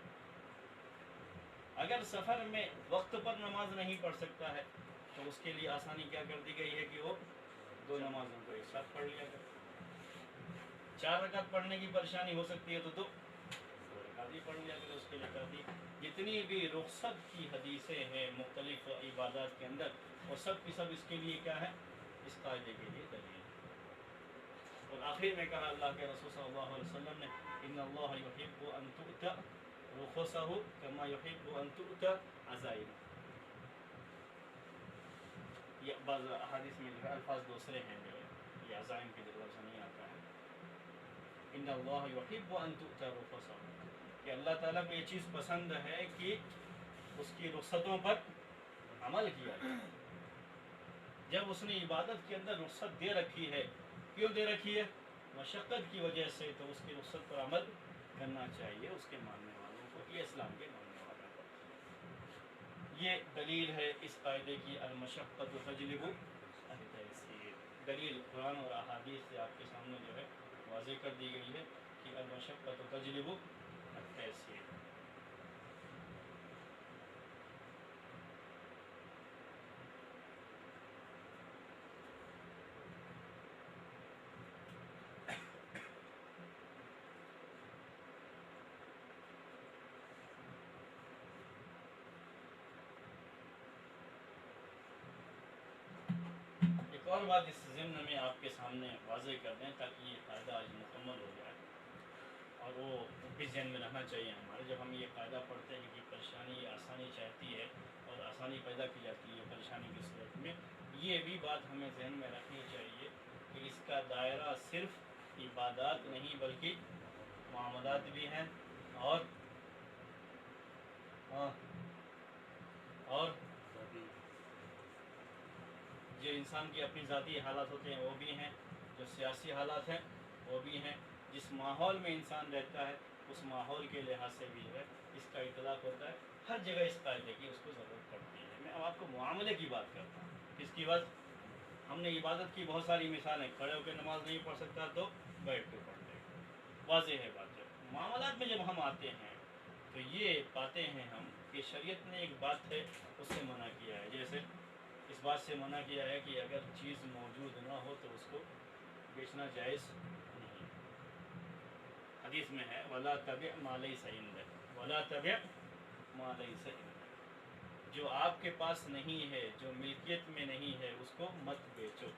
Speaker 1: اگر سفر میں وقت پر نماز نہیں پڑھ سکتا ہے تو اس کے لیے آسانی کیا کر دی گئی ہے کہ وہ 2 نمازوں کو ایک ساتھ پڑھ لیا کرے. 4 رکعت پڑھنے کی پریشانی ہو سکتی ہے تو 2 رکعت ہی پڑھ لیا کرے. اس کے لیے کر دی. جتنی بھی رخصت کی حدیثیں ہیں مختلف عبادات کے اندر وہ سب کی سب اس کے لیے کیا ہے؟ اس قاعدے کے لیے دلیل. اور آخر میں کہا اللہ کے رسول صلی اللہ علیہ وسلم نے ان اللہ یحب ان تؤتى رخصه كما يحب ان تؤتى عزائمه. یہ بعض احادیث میں جو ہے الفاظ دوسرے ہیں جو یہ عزائم کے ذریعے سے نہیں آتا ہے. ان اللہ یحب ان تؤتى رخصه کہ اللہ تعالیٰ کو یہ چیز پسند ہے کہ اس کی رخصتوں پر عمل کیا جائے. جب اس نے عبادت کے اندر رخصت دے رکھی ہے، کیوں دے رکھی ہے؟ مشقت کی وجہ سے، تو اس کی رخصت پر عمل کرنا چاہیے اس کے ماننے والوں کو، یہ اسلام کے ماننے والوں کو. یہ دلیل ہے اس قاعدے کی المشقت تجلب التيسير. دلیل قرآن اور احادیث سے آپ کے سامنے جو ہے واضح کر دی گئی ہے کہ المشقت تجلب التيسير. ایک اور بات اس ضمن میں آپ کے سامنے واضح کر دیں تاکہ یہ قاعدہ آج مکمل ہو جائے اور وہ بھی ذہن میں رہنا چاہیے ہمارے. جب ہم یہ قاعدہ پڑھتے ہیں کہ پریشانی آسانی چاہتی ہے اور آسانی پیدا کی جاتی ہے پریشانی کی صورت میں، یہ بھی بات ہمیں ذہن میں رکھنی چاہیے کہ اس کا دائرہ صرف عبادات نہیں بلکہ معاملات بھی ہیں اور جو انسان کی اپنی ذاتی حالات ہوتے ہیں وہ بھی ہیں، جو سیاسی حالات ہیں وہ بھی ہیں، جس ماحول میں انسان رہتا ہے اس ماحول کے لحاظ سے بھی جو ہے اس کا اطلاق ہوتا ہے. ہر جگہ اس قاعدے کی اس کو ضرورت پڑتی ہے. میں اب آپ کو معاملے کی بات کرتا ہوں. کس کی بات؟ ہم نے عبادت کی بہت ساری مثالیں، کھڑے ہو کے نماز نہیں پڑھ سکتا تو بیٹھ کے پڑھ لے، واضح ہے بات. جب معاملات میں جب ہم آتے ہیں تو یہ پاتے ہیں ہم کہ شریعت نے ایک بات ہے اس سے منع کیا ہے. جیسے اس بات سے منع کیا ہے کہ اگر چیز موجود نہ ہو تو اس کو بیچنا جائز نہیں. حدیث میں ہے وَلَا تَبِعْ مَا لَيْسَ عِندَكَ وَلَا تَبِعْ مَا لَيْسَ عِندَكَ. جو آپ کے پاس نہیں ہے، جو ملکیت میں نہیں ہے، اس کو مت بیچو.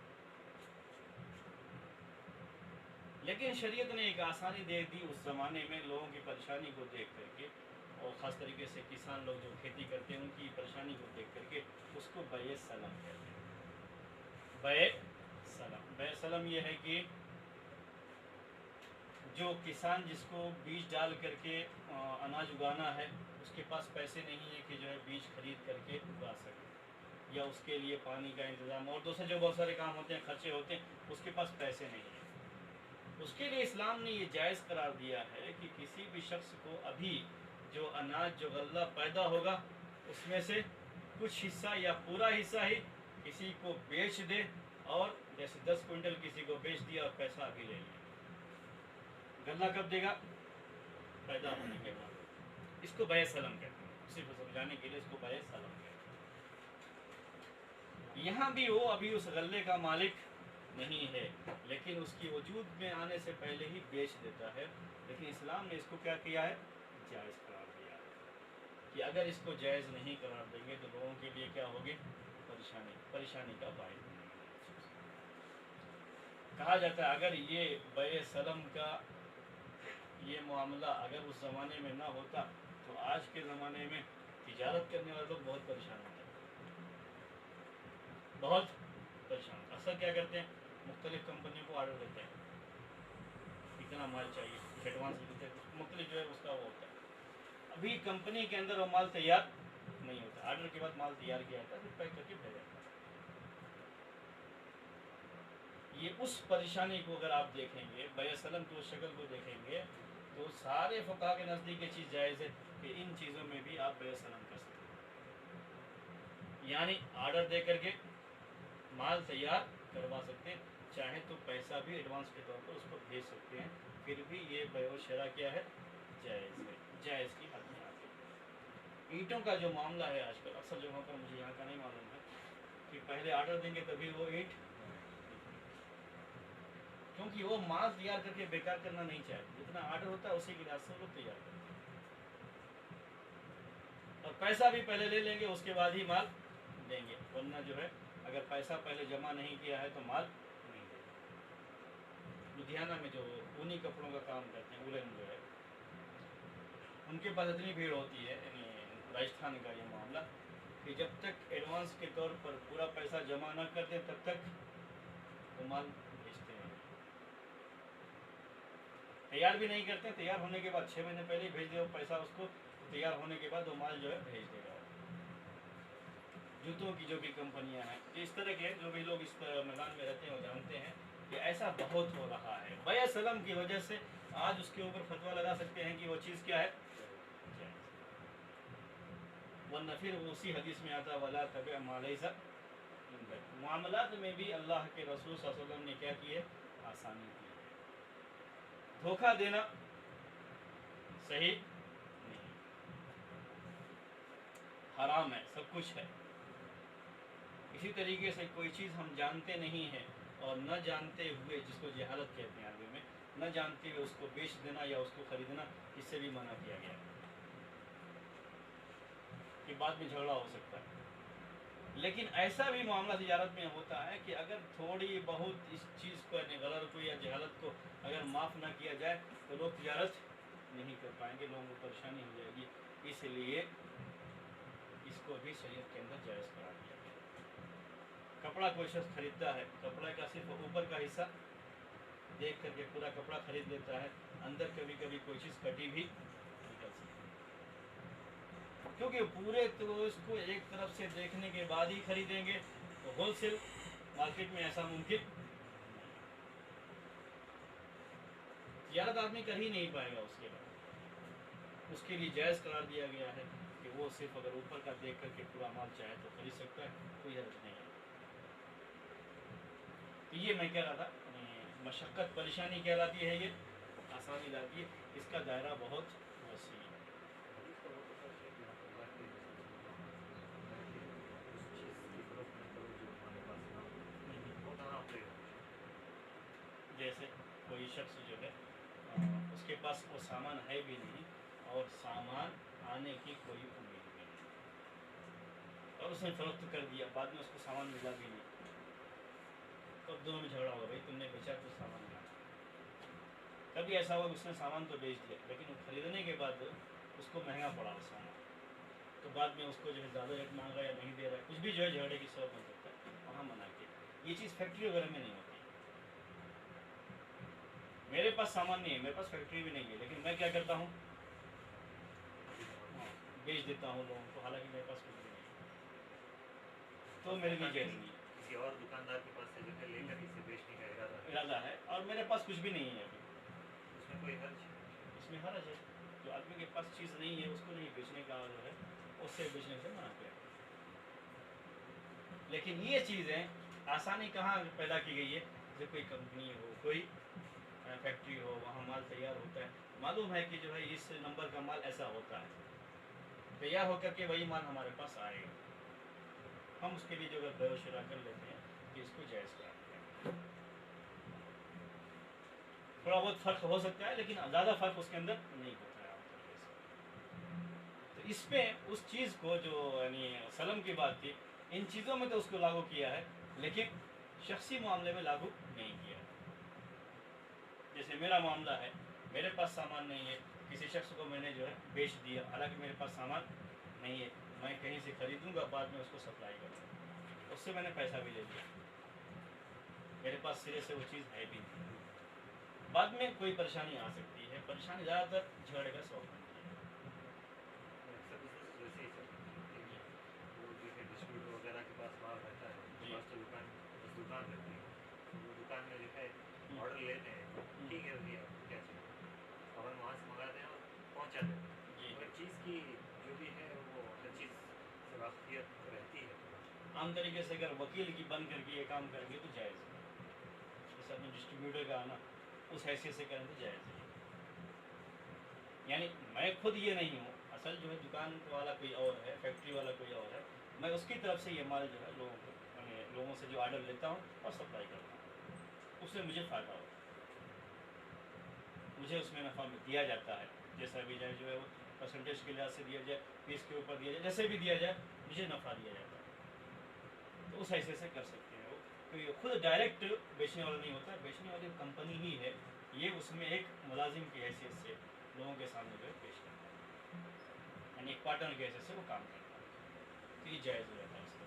Speaker 1: لیکن شریعت نے ایک آسانی دے دی اس زمانے میں لوگوں کی پریشانی کو دیکھ کر کے، اور خاص طریقے سے کسان لوگ جو کھیتی کرتے ہیں ان کی پریشانی کو دیکھ کر کے اس کو بیع سلم کہتے ہیں. بیع سلم. بیع سلم یہ ہے کہ جو کسان جس کو بیج ڈال کر کے اناج اگانا ہے اس کے پاس پیسے نہیں ہے کہ جو ہے بیج خرید کر کے اگا سکے، یا اس کے لیے پانی کا انتظام اور دوسرے جو بہت سارے کام ہوتے ہیں، خرچے ہوتے ہیں، اس کے پاس پیسے نہیں ہیں. اس کے لیے اسلام نے یہ جائز قرار دیا ہے کہ کسی بھی شخص کو ابھی جو اناج جو غلہ پیدا ہوگا اس میں سے کچھ حصہ یا پورا حصہ ہی کسی کو بیچ دے، اور جیسے 10 کوئنٹل کسی کو بیچ دیا اور پیسہ ابھی لے لیا. غلہ کب دے گا؟ پیدا ہونے کے بعد. اس کو بیع سلم کہتے ہیں. صرف سمجھانے کے لیے اس کو بیع سلم کہتے ہیں. یہاں بھی وہ ابھی اس غلے کا مالک نہیں ہے لیکن اس کی وجود میں آنے سے پہلے ہی بیچ دیتا ہے. لیکن اسلام نے اس کو کیا کیا ہے؟ جائز قرار دیا ہے کہ اگر اس کو جائز نہیں قرار دیں گے تو لوگوں کے لیے کیا ہوگی؟ پریشانی کا باعث. کہا جاتا ہے اگر یہ بیع سلم کا یہ معاملہ اگر اس زمانے میں نہ ہوتا تو آج کے زمانے میں تجارت کرنے والے لوگ بہت پریشان ہوتے ہیں، بہت پریشان. اکثر کیا کرتے ہیں؟ مختلف کمپنیوں کو آرڈر دیتے ہیں، اتنا مال چاہیے، کچھ ایڈوانس بھی دیتے ہیں، مختلف جو ہے اس کا وہ ہوتا ہے. ابھی کمپنی کے اندر وہ مال تیار نہیں ہوتا، آرڈر کے بعد مال تیار کیا جاتا ہے پھر پیک کر کے بھیجا جاتا ہے. یہ اس پریشانی کو اگر آپ دیکھیں گے، بیع سلم کی اس شکل کو دیکھیں گے تو سارے فقہا کے نزدیک یہ چیز جائز ہے کہ ان چیزوں میں بھی آپ بیع سلم کر سکتے ہیں. یعنی آرڈر دے کر کے مال تیار کروا سکتے ہیں، چاہے تو پیسہ بھی ایڈوانس کے طور پر اس کو بھیج سکتے ہیں، پھر بھی یہ بیع و شرا کیا ہے؟ جائز ہے، جائز کی حد میں آتے ہیں. اینٹوں کا جو معاملہ ہے آج کل اکثر جگہوں پر، مجھے یہاں کا نہیں معلوم ہے، کہ پہلے آرڈر دیں گے تبھی وہ اینٹ، کیونکہ وہ مال تیار کر کے بیکار کرنا نہیں چاہتے، جتنا آرڈر ہوتا ہے اسی کے لحاظ سے وہ لوگ تیار کرتے ہیں، اور پیسہ بھی پہلے لے لیں گے اس کے بعد ہی مال دیں گے، ورنہ جو ہے اگر پیسہ پہلے جمع نہیں کیا ہے تو مال نہیں دے گا۔ لدھیانہ میں جو اونی کپڑوں کا کام کرتے ہیں، اولن جو ہے، ان کے پاس اتنی بھیڑ ہوتی ہے، یعنی راجستھان کا یہ معاملہ، کہ جب تک ایڈوانس کے طور پر پورا پیسہ جمع نہ کرتے تب تک وہ مال بھیجتے ہیں، تیار بھی نہیں کرتے، تیار ہونے کے بعد 6 مہینے پہلے ہی بھیج دے وہ پیسہ اس کو، تیار ہونے کے بعد وہ مال جو ہے بھیج دے گا۔ جوتوں کی جو بھی کمپنیاں ہیں، اس طرح کے جو بھی لوگ اس میدان میں رہتے ہیں وہ جانتے ہیں کہ ایسا بہت ہو رہا ہے، بیع سلم کی وجہ سے آج اس کے اوپر فتویٰ لگا سکتے ہیں کہ وہ چیز کیا ہے، ورنہ پھر اسی حدیث میں آتا وَلَا تَبِعْ مَا لَيْسَ عِندَكَ۔ معاملات میں بھی اللہ کے رسول صلی اللہ علیہ وسلم نے کیا کی ہے، آسانی کی ہے، دھوکہ دینا صحیح نہیں، حرام ہے، سب کچھ ہے۔ اسی طریقے سے کوئی چیز ہم جانتے نہیں ہیں اور نہ جانتے ہوئے، جس کو جہالت کہتے ہیں عربی میں، نہ جانتے ہوئے اس کو بیچ دینا یا اس کو خریدنا، اس سے بھی منع کیا گیا ہے، کہ بعد میں جھگڑا ہو سکتا ہے۔ لیکن ایسا بھی معاملہ تجارت میں ہوتا ہے کہ اگر تھوڑی بہت اس چیز کو، یعنی غرض کو یا جہالت کو اگر معاف نہ کیا جائے تو لوگ تجارت نہیں کر پائیں گے، لوگوں کو پریشانی ہو جائے گی، اس لیے اس کو بھی شریعت کے اندر جائز قرار دیا گیا۔ کپڑا کوئی شخص خریدتا ہے، کپڑے کا صرف اوپر کا حصہ دیکھ کر کے پورا کپڑا خرید لیتا ہے، اندر کبھی کبھی کوئی چیز کٹی بھی نکل سکتی ہے، کیونکہ پورے تو اس کو ایک طرف سے دیکھنے کے بعد ہی خریدیں گے، تو ہول سیل مارکیٹ میں ایسا ممکن نہیں، تجارت آدمی کر ہی نہیں پائے گا اس کے بعد، اس کے لیے جائز قرار دیا گیا ہے کہ وہ صرف اگر اوپر کا دیکھ کر کے پورا مال چاہے تو خرید سکتا ہے، کوئی حرج نہیں ہے۔ تو یہ میں کہہ رہا تھا، مشقت پریشانی کہلاتی ہے، یہ آسانی لاتی ہے، اس کا دائرہ بہت وسیع ہے۔ جیسے کوئی شخص جو ہے اس کے پاس وہ سامان ہے بھی نہیں اور سامان آنے کی کوئی امید بھی نہیں، اور اس نے فروخت کر دیا، بعد میں اس کو سامان ملا بھی نہیں، تو اب دونوں میں جھگڑا ہوگا، بھائی تم نے بیچا تو سامان ملا۔ کبھی ایسا ہوا کہ اس نے سامان تو بیچ دیا لیکن وہ خریدنے کے بعد اس کو مہنگا پڑا وہ سامان، تو بعد میں اس کو جو ہے زیادہ ریٹ مانگ رہا ہے یا نہیں دے رہا ہے، کچھ بھی جو ہے جھگڑے کی سبب بن سکتا ہے، وہاں منع کیا۔ یہ چیز فیکٹری وغیرہ میں نہیں ہوتی، میرے پاس سامان نہیں ہے، میرے پاس فیکٹری بھی نہیں ہے، لیکن میں کیا کرتا ہوں، بیچ دیتا ہوں لوگوں کو، حالانکہ میرے پاس کچھ بھی نہیں ہے، تو میرے لیے جائز نہیں ہے،
Speaker 2: کسی اور دکاندار کے پاس سے جو ہے لے کر اسے بیچنے کا
Speaker 1: ارادہ ہے، اور میرے پاس کچھ بھی نہیں ہے ابھی،
Speaker 2: اس میں کوئی حرج ہے؟
Speaker 1: اس میں حرج ہے، جو آدمی کے پاس چیز نہیں ہے اس کو نہیں بیچنے کا جو ہے، اس سے بیچنے سے منع کیا۔ لیکن یہ چیزیں آسانی کہاں پیدا کی گئی ہے، جیسے کوئی کمپنی ہو، کوئی فیکٹری ہو، وہاں مال تیار ہوتا ہے، معلوم ہے کہ جو ہے اس نمبر کا مال ایسا ہوتا ہے، تیار ہو کر کے وہی مال ہمارے پاس آئے گا، ہم اس کے لیے جو ہے بیع و شراء کر لیتے ہیں کہ اس کو جائز قرار دیا۔ تھوڑا بہت فرق ہو سکتا ہے لیکن زیادہ فرق اس کے اندر نہیں ہوتا ہے عام طریقے سے۔ تو اس پہ اس چیز کو جو یعنی سلم کی بات تھی، ان چیزوں میں تو اس کو لاگو کیا ہے لیکن شخصی معاملے میں لاگو نہیں کیا ہے۔ جیسے میرا معاملہ ہے، میرے پاس سامان نہیں ہے، کسی شخص کو میں نے جو ہے بیچ دیا، حالانکہ میرے پاس سامان نہیں ہے، میں کہیں سے خریدوں گا، بعد میں اس کو سپلائی کروں گا، اس سے میں نے پیسہ بھی لے لیا، میرے پاس سرے سے وہ چیز ہے بھی نہیں، بعد میں کوئی پریشانی آ سکتی ہے، پریشانی زیادہ تر جھگڑے کا سبب بنتی ہے۔
Speaker 2: ویسے ہی چلتا ہے، وہ جو ہے ڈسٹریبیوٹر وغیرہ کے پاس مال رہتا ہے، ان کے پاس تو دکان رہتی ہے، وہ دکان میں جو ہے آرڈر لیتے ہیں، ٹھیک ہے بھیا کیا چاہیے، فوراً وہاں سے منگاتے ہیں اور پہنچا دیتے ہیں، ہر چیز کی جو بھی ہے وہ ہر چیز سے واقفیت رہتی ہے۔
Speaker 1: عام طریقے سے اگر وکیل کی بن کر کے یہ کام کریں گے تو جائز ہے، جیسے اپنے ڈسٹریبیوٹر کا آنا اس حیثیت سے کریں تو جائز ہے، یعنی میں خود یہ نہیں ہوں، اصل جو ہے دکان والا کوئی اور ہے، فیکٹری والا کوئی اور ہے، میں اس کی طرف سے یہ مال جو ہے لوگوں کو یعنی لوگوں سے جو آرڈر لیتا ہوں اور سپلائی کرتا ہوں، اس سے مجھے فائدہ ہوتا ہے، مجھے اس میں نفع دیا جاتا ہے، جیسا بھی جائے جو ہے وہ پرسنٹیج کے لحاظ سے دیا جائے، پیس کے اوپر دیا جائے، جیسے بھی دیا جائے مجھے نفع دیا جاتا ہے، تو اس حیثیت سے کر سکتے ہیں وہ، کوئی خود ڈائریکٹ بیچنے والا نہیں ہوتا، بیچنے والی کمپنی ہی ہے، یہ اس میں ایک ملازم کی حیثیت سے لوگوں کے سامنے جو ہے پیش کرتا ہے، یعنی ایک پارٹنر کی حیثیت سے وہ کام کرتا ہے، تو یہ جائز ہو جاتا ہے اس کا،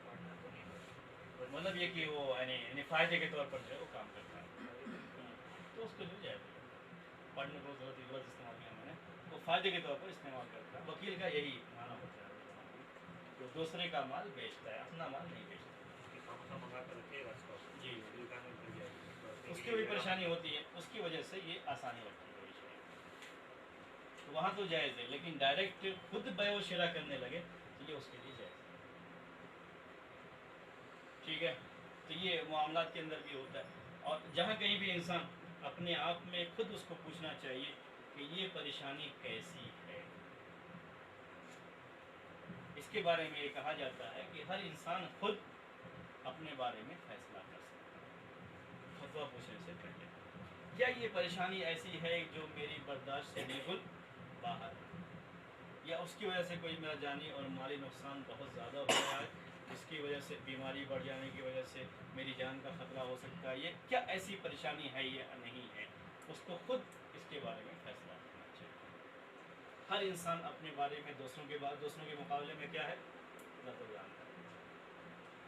Speaker 2: پارٹنر تو نہیں ہوتا،
Speaker 1: مطلب یہ کہ وہ یعنی فائدے کے طور پر جو ہے وہ کام کرتا ہے، تو اس کو جو جائز ہو جاتا ہے، پارٹنر کو ضرورت استعمال کیا میں نے، وہ فائدے کے طور پر استعمال کرتا ہے، وکیل کا یہی معنی ہوتا ہے، تو دوسرے کا مال بیچتا ہے، اپنا مال نہیں بیچتا،
Speaker 2: اس کی خاموشہ منگا کر رکھے گا اسٹاک،
Speaker 1: جی
Speaker 2: دکان میں بھر جائے گی، بس
Speaker 1: اس
Speaker 2: ایک
Speaker 1: کی
Speaker 2: ہی
Speaker 1: بھی
Speaker 2: جگہ
Speaker 1: پریشانی ہوتی ہے، اس کی وجہ سے یہ آسانی لگتی ہے یہ شے، تو وہاں تو جائز ہے، لیکن ڈائریکٹ خود بیع و شراء کرنے لگے تو یہ اس کے لیے جائز ہے، ٹھیک ہے، تو یہ معاملات کے اندر بھی ہوتا ہے، اور جہاں کہیں بھی انسان اپنے آپ میں خود اس کو پوچھنا چاہیے کہ یہ پریشانی کیسی ہے، اس کے بارے میں یہ کہا جاتا ہے کہ ہر انسان خود اپنے بارے میں فیصلہ کر سکتا ہے فتویٰ پوچھنے سے پہلے، کیا یہ پریشانی ایسی ہے جو میری برداشت سے بالکل باہر ہے، یا اس کی وجہ سے کوئی میرا جانی اور مالی نقصان بہت زیادہ ہو رہا ہے، اس کی وجہ سے بیماری بڑھ جانے کی وجہ سے میری جان کا خطرہ ہو سکتا ہے، یہ کیا ایسی پریشانی ہے یا نہیں ہے، اس کو خود اس کے بارے میں فیصلہ کرنا چاہیے، ہر انسان اپنے بارے میں دوسروں کے مقابلے میں کیا ہے زیادہ جانتا ہے،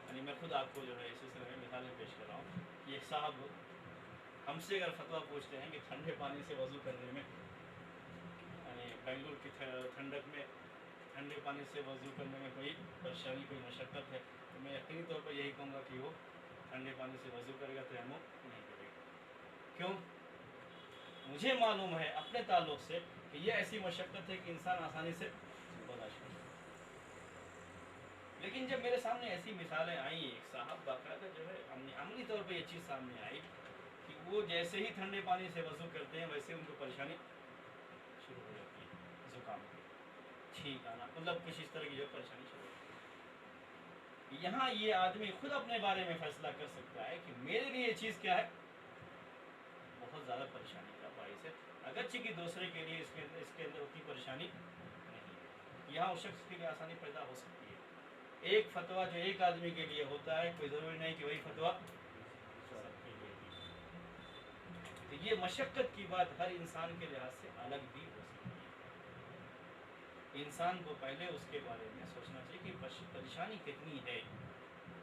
Speaker 1: یعنی میں خود آپ کو جو ہے اس سلسلے میں مثالیں پیش کر رہا ہوں، یہ صاحب ہم سے اگر فتویٰ پوچھتے ہیں کہ ٹھنڈے پانی سے وضو کرنے میں، یعنی بنگلور کی ٹھنڈک میں ٹھنڈے پانی سے وضو کرنے میں کوئی پریشانی کوئی مشقت ہے، تو میں یقینی طور پر یہی کہوں گا کہ وہ ٹھنڈے پانی سے وضو کرے گا، تیمم نہیں کرے گا، کیوں؟ مجھے معلوم ہے اپنے تعلق سے کہ یہ ایسی مشقت ہے کہ انسان آسانی سے برداشت کر سکتا ہے، لیکن جب میرے سامنے ایسی مثالیں آئیں، ایک صاحب باقاعدہ جو ہے عملی طور پہ یہ چیز سامنے آئی کہ وہ جیسے ہی ٹھنڈے پانی سے وضو کرتے ہیں ویسے ان کو پریشانی شروع ہو جاتی ہے، زکام کی، چھینک آنا، مطلب کچھ اس طرح کی جو پریشانی شروع ہوتی ہے، یہاں یہ آدمی خود اپنے بارے میں فیصلہ کر سکتا ہے کہ میرے لیے یہ چیز کیا ہے، بہت زیادہ پریشانی کا باعث ہے، اگرچہ کہ دوسرے کے لیے اس کے اندر اتنی پریشانی نہیں ہے، یہاں اس شخص کے لیے آسانی پیدا ہو سکتی ہے، ایک فتویٰ جو ایک آدمی کے لیے ہوتا ہے کوئی ضروری نہیں کہ وہی فتویٰ سب کے لیے بھی، تو یہ مشقت کی بات ہر انسان کے لحاظ سے الگ بھی ہو سکتی ہے، انسان کو پہلے اس کے بارے میں سوچنا چاہیے کہ پریشانی کتنی ہے،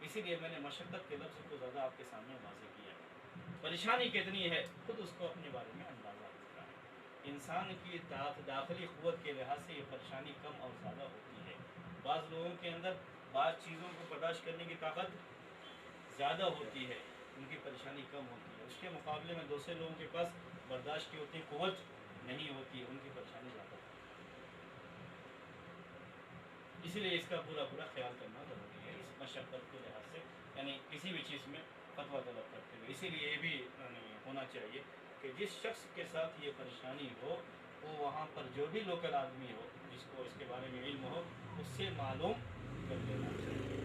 Speaker 1: اسی لیے میں نے مشقت کے لفظ کو زیادہ آپ کے سامنے واضح کیا، پریشانی کتنی ہے خود اس کو اپنے بارے میں اندازہ ہوتا ہے، انسان کی داخلی قوت کے لحاظ سے یہ پریشانی کم اور زیادہ ہوتی ہے، بعض لوگوں کے اندر بعض چیزوں کو برداشت کرنے کی طاقت زیادہ ہوتی ہے، ان کی پریشانی کم ہوتی ہے، اس کے مقابلے میں دوسرے لوگوں کے پاس برداشت کی اتنی قوت نہیں ہوتی ہے، ان کی پریشانی زیادہ ہوتی ہے، اسی لیے اس کا پورا خیال کرنا ضروری ہے، اس مشقت کے لحاظ سے، یعنی کسی بھی چیز میں فتویٰ طلب کرتے ہوئے، اسی لیے یہ بھی ہونا چاہیے کہ جس شخص کے ساتھ یہ پریشانی ہو وہ وہاں پر جو بھی لوکل آدمی ہو جس کو اس کے بارے میں علم ہو اس سے معلوم کر لینا چاہیے،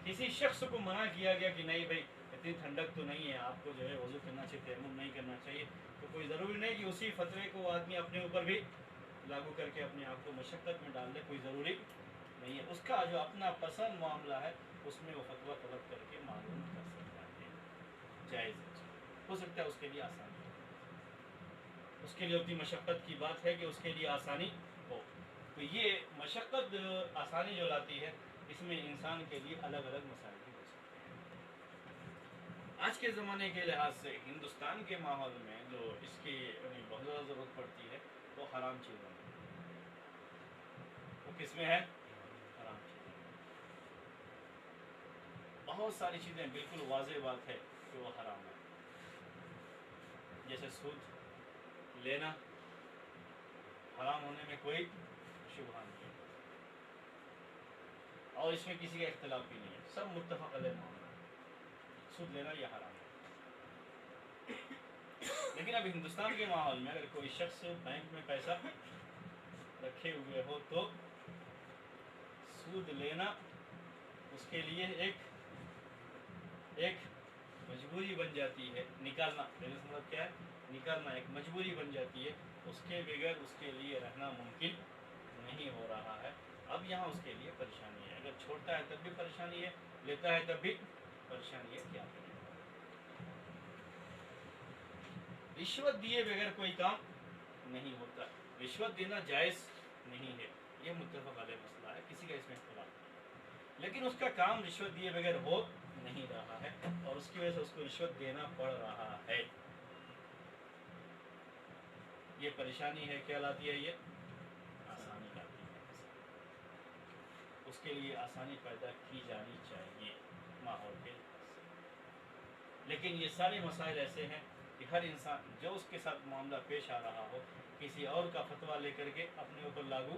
Speaker 1: کسی شخص کو منع کیا گیا کہ نہیں بھائی اتنی ٹھنڈک تو نہیں ہے، آپ کو جو ہے وضو کرنا چاہیے، تیمم نہیں کرنا چاہیے، تو کوئی ضروری نہیں کہ اسی فتوے کو آدمی اپنے اوپر بھی لاگو کر کے اپنے آپ کو مشقت میں ڈال دے، کوئی ضروری نہیں ہے، اس کا جو اپنا پسند معاملہ ہے اس میں وہ فتویٰ طلب کر کے معلوم کر سکتا ہے، جائز ہے، ہو سکتا ہے اس کے لیے آسانی ہو، اس کے لیے اتنی مشقت کی بات ہے کہ اس کے لیے آسانی ہو، تو یہ مشقت آسانی جو لاتی ہے اس میں انسان کے لیے الگ الگ مسائل بھی ہو سکتے ہیں، آج کے زمانے کے لحاظ سے ہندوستان کے ماحول میں جو اس کی بہت زیادہ ضرورت پڑتی ہے وہ حرام چیزوں میں، وہ کس میں ہے، حرام چیزیں، بہت ساری چیزیں بالکل واضح بات ہے کہ وہ حرام ہے، جیسے سود لینا حرام ہونے میں کوئی شبہ نہیں ہے، اور اس میں کسی کا اختلاف بھی نہیں ہے، سب متفق علیہ معاملہ ہے، سود لینا یہ حرام ہے، لیکن लेकिन अब हिंदुस्तान के माहौल में अगर कोई शख्स बैंक में पैसा रखे हुए हो तो सूद लेना उसके लिए एक मजबूरी बन जाती है, निकालना, मेरा मतलब क्या है, निकालना एक मजबूरी बन जाती है, उसके बगैर उसके लिए रहना मुमकिन नहीं हो रहा है। अब यहाँ उसके लिए परेशानी है, अगर छोड़ता है तब भी परेशानी है, लेता है तब भी परेशानी है, क्या करें। रिश्वत दिए बगैर कोई काम नहीं होता, रिश्वत देना जायज़ नहीं है, ये मुत्तफ़क़ अलैह मसला है, किसी का इसमें इख्तिलाफ नहीं, लेकिन उसका काम रिश्वत दिए बगैर हो नहीं रहा है और उसकी वजह से उसको रिश्वत देना पड़ रहा है, ये परेशानी है। क्या लाती है ये? आसानी लाती है, उसके लिए आसानी पैदा की जानी चाहिए माहौल के लिहाज से। लेकिन ये सारे मसाइल ऐसे हैं कि हर इंसान जो उसके साथ मामला पेश आ रहा हो किसी और का फतवा लेकर के अपने ऊपर लागू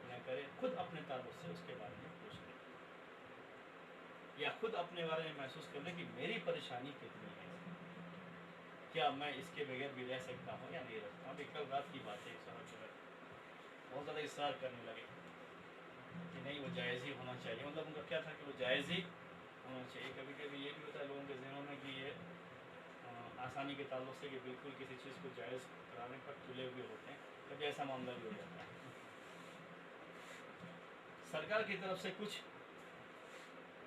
Speaker 1: न करे, खुद अपने ताल्लुक से उसके बारे में पूछ ले या खुद अपने बारे में महसूस कर ले कि मेरी परेशानी कितनी है, क्या मैं इसके बगैर भी रह सकता हूँ या नहीं रखता। अभी कल रात की बात है, एक साहब जो है बहुत ज़्यादा इस्रार करने लगे कि नहीं वो जायज़ ही होना चाहिए, मतलब उनका क्या था कि वो जायज़ ही होना चाहिए। कभी कभी ये भी होता है लोगों के ज़हनों में कि ये आसानी के ताल्लुक से कि बिल्कुल किसी चीज़ को जायज़ कराने पर तुले हुए होते हैं, कभी ऐसा मामला भी हो जाता है। सरकार की तरफ से कुछ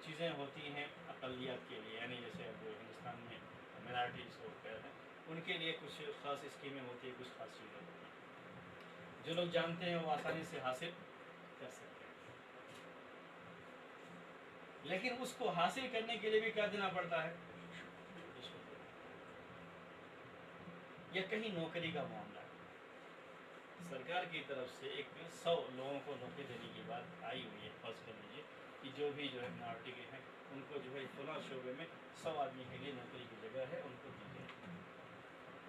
Speaker 1: चीज़ें होती हैं अक़लियत के लिए, यानी जैसे अब हिंदुस्तान में माइनॉरिटीज़ को कहते हैं, उनके लिए कुछ ख़ास स्कीमें होती हैं, कुछ ख़ास चीज़ें होती हैं, जो लोग जानते हैं वो आसानी से हासिल कर सकते हैं। लेकिन उसको हासिल करने के लिए भी क्या देना पड़ता है? या कहीं नौकरी का मामला है, सरकार की तरफ से एक 100 लोगों को नौकरी देने की बात आई हुई है, फर्ज कर लीजिए कि जो भी जो है माइनॉरिटी के हैं उनको जो है फलां शोबे में 100 आदमी के लिए नौकरी की जगह है, उनको दी जाए।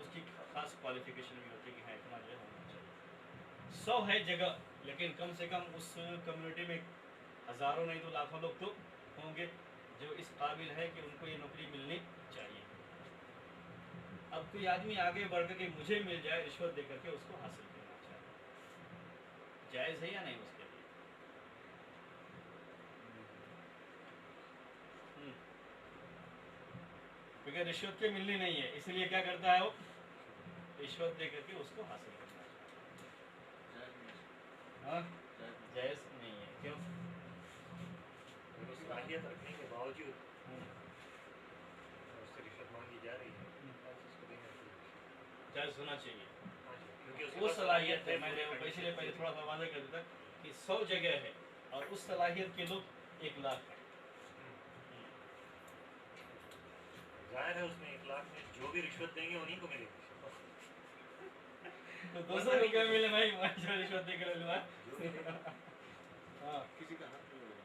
Speaker 1: उसकी खास क्वालिफिकेशन भी होती है कि हाँ इतना जो है होना चाहिए। 100 है जगह, लेकिन कम से कम उस कम्युनिटी में हज़ारों नहीं तो लाखों लोग तो होंगे जो इस काबिल है कि उनको ये नौकरी मिलनी चाहिए। अब कोई आदमी आगे बढ़ कर के मुझे मिल जाए रिश्वत दे करके उसको हासिल करना चाहिए, जायज़ है या नहीं उसके लिए? क्योंकि रिश्वत के मिलनी नहीं है, इसलिए क्या करता है वो? रिश्वत दे करके उसको हासिल करना चाहिए। हाँ, जायज़ नहीं है। क्यों?
Speaker 2: सलाहियत रखने के बावजूद उससे रिश्वत मांगी जा रही है, उसको देना चाहिए,
Speaker 1: जायज़ होना चाहिए,
Speaker 2: क्योंकि उसके
Speaker 1: वो
Speaker 2: पास
Speaker 1: सलाहियत है। मैंने
Speaker 2: पूरी
Speaker 1: इसलिए पहले
Speaker 2: condition
Speaker 1: थोड़ा सा वादा कर देता कि 100 जगह है और उस सलाहियत के लोग 1 लाख हैं।
Speaker 2: जाहिर है उसमें 1 लाख में जो भी रिश्वत देंगे उन्हीं को मिलेगी।
Speaker 1: तो 200 रुपये मिले भाई, जो रिश्वत दे कर हाँ,
Speaker 3: किसी का हक नहीं होगा।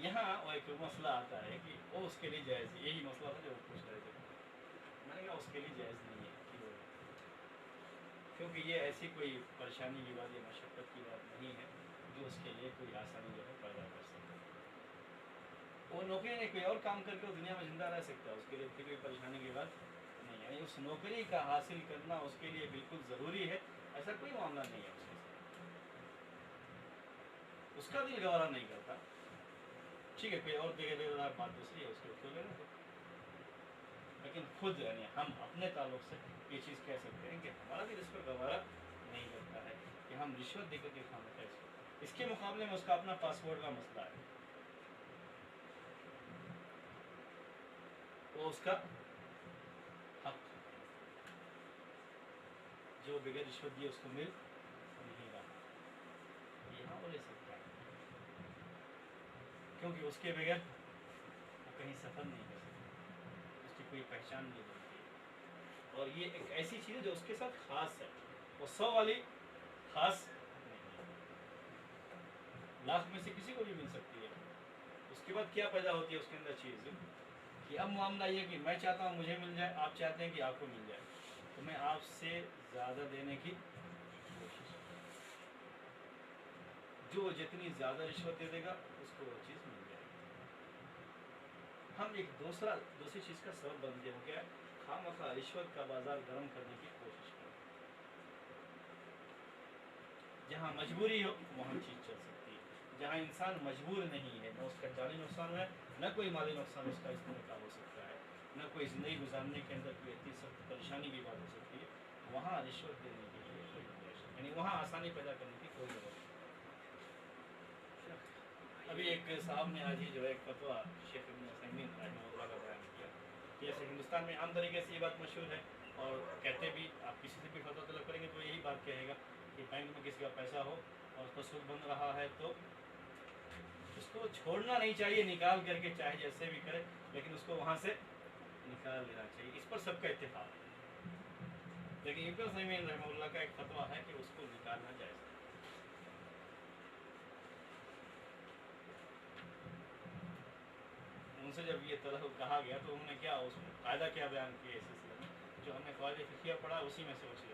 Speaker 1: यहाँ वो एक मसला आता है कि वो उसके लिए जायज़ है, यही मसला था जो वो पूछ रहे थे। मैंने कहा उसके लिए जायज़ नहीं है, क्योंकि ये ऐसी कोई परेशानी की बात या मशक्क़त की बात नहीं है जो उसके लिए कोई आसानी जो है पैदा कर सकता है। वो नौकरी नहीं, कोई और काम करके वो दुनिया में ज़िंदा रह सकता है, उसके लिए इतनी कोई परेशानी की बात नहीं है। उस नौकरी का हासिल करना उसके लिए बिल्कुल ज़रूरी है, ऐसा कोई मामला नहीं है उसके साथ, उसका दिल गवारा नहीं करता। ठीक है, कोई और देखे दे रहा, बात दूसरी है, उसको क्यों लेना है। लेकिन खुद यानी हम अपने ताल्लुक से ये चीज़ कह सकते हैं कि हमारा दिल इस पर गवारा नहीं करता है कि हम रिश्वत देकर के खाना कैसे। इसके मुकाबले में उसका अपना पासपोर्ट का मसला है, वो उसका हक जो बगैर रिश्वत दिए उसको मिल नहीं रहा, यहाँ वो ले सकता है, क्योंकि उसके बगैर वो कहीं सफ़र नहीं कर सकता, उसकी कोई पहचान नहीं बनती। और ये एक ऐसी चीज़ है जो उसके साथ ख़ास है, वो 100 वाली ख़ास नहीं है, लाख में से किसी को भी मिल सकती है। उसके बाद क्या पैदा होती है उसके अंदर चीज़ कि अब मामला ये कि मैं चाहता हूँ मुझे मिल जाए, आप चाहते हैं कि आपको मिल जाए, तो मैं आपसे ज़्यादा देने की कोशिश, जो जितनी ज़्यादा रिश्वत दे देगा उसको वो चीज़ मिल जाएगी। हम एक दूसरी चीज़ का सबब बनते हो, क्या खामखा رشوت کا بازار گرم کرنے کی کوشش کریں. جہاں مجبوری ہو وہاں چیز چل سکتی ہے. جہاں انسان مجبور نہیں ہے، نہ اس کا جانی نقصان ہے، نہ کوئی مالی نقصان اس کا اس طرح کا ہو سکتا ہے، نہ کوئی زندگی گزارنے کے اندر کوئی اتنی سخت پریشانی کی بات ہو سکتی ہے، وہاں رشوت دینے کے لیے کوئی گنجائش نہیں، یعنی وہاں آسانی پیدا کرنے کی کوئی ضرورت نہیں. ابھی ایک صاحب نے آج ہی جو ہے ایک فتویٰ شیخ ابن عثیمین رحمہ اللہ کا بیان کیا کہ ایسے ہندوستان میں عام طریقے سے یہ بات مشہور ہے، اور کہتے بھی آپ کسی سے بھی فتویٰ طلب کریں گے تو یہی بات کہے گا کہ بینک میں کسی کا پیسہ ہو اور اس پر سود بن رہا ہے تو اس کو چھوڑنا نہیں چاہیے، نکال کر کے چاہے جیسے بھی کرے، لیکن اس کو وہاں سے نکال لینا چاہیے. اس پر سب کا اتفاق ہے، لیکن ابن عثیمین رحمہ اللہ کا ایک فتویٰ ہے کہ اس کو نکالنا جائز ہے. ان سے جب یہ طلب کہا گیا تو انہوں نے کیا اس میں قاعدہ کیا بیان کیا اس سلسلے میں، جو ہم نے قواعد فقہیہ پڑھا اسی میں سے اسی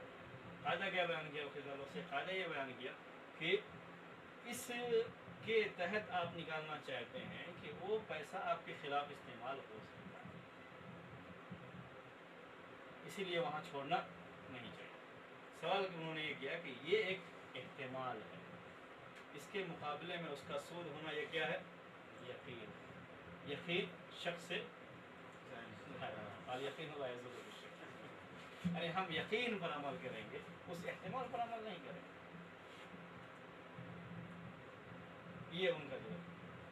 Speaker 1: قاعدہ کیا بیان کیا اس سے قاعدہ یہ بیان کیا کہ اس کے تحت آپ نکالنا چاہتے ہیں کہ وہ پیسہ آپ کے خلاف استعمال ہو سکتا ہے، اسی لیے وہاں چھوڑنا نہیں چاہیے. سوال انہوں نے یہ کیا کہ یہ ایک احتمال ہے، اس کے مقابلے میں اس کا سود ہونا یہ کیا ہے؟ یقین. یقین شک سے یقین ہوا ہے ضرور شک، ارے ہم یقین پر عمل کریں گے، اس احتمال پر عمل نہیں کریں گے. یہ ان کا جو ہے،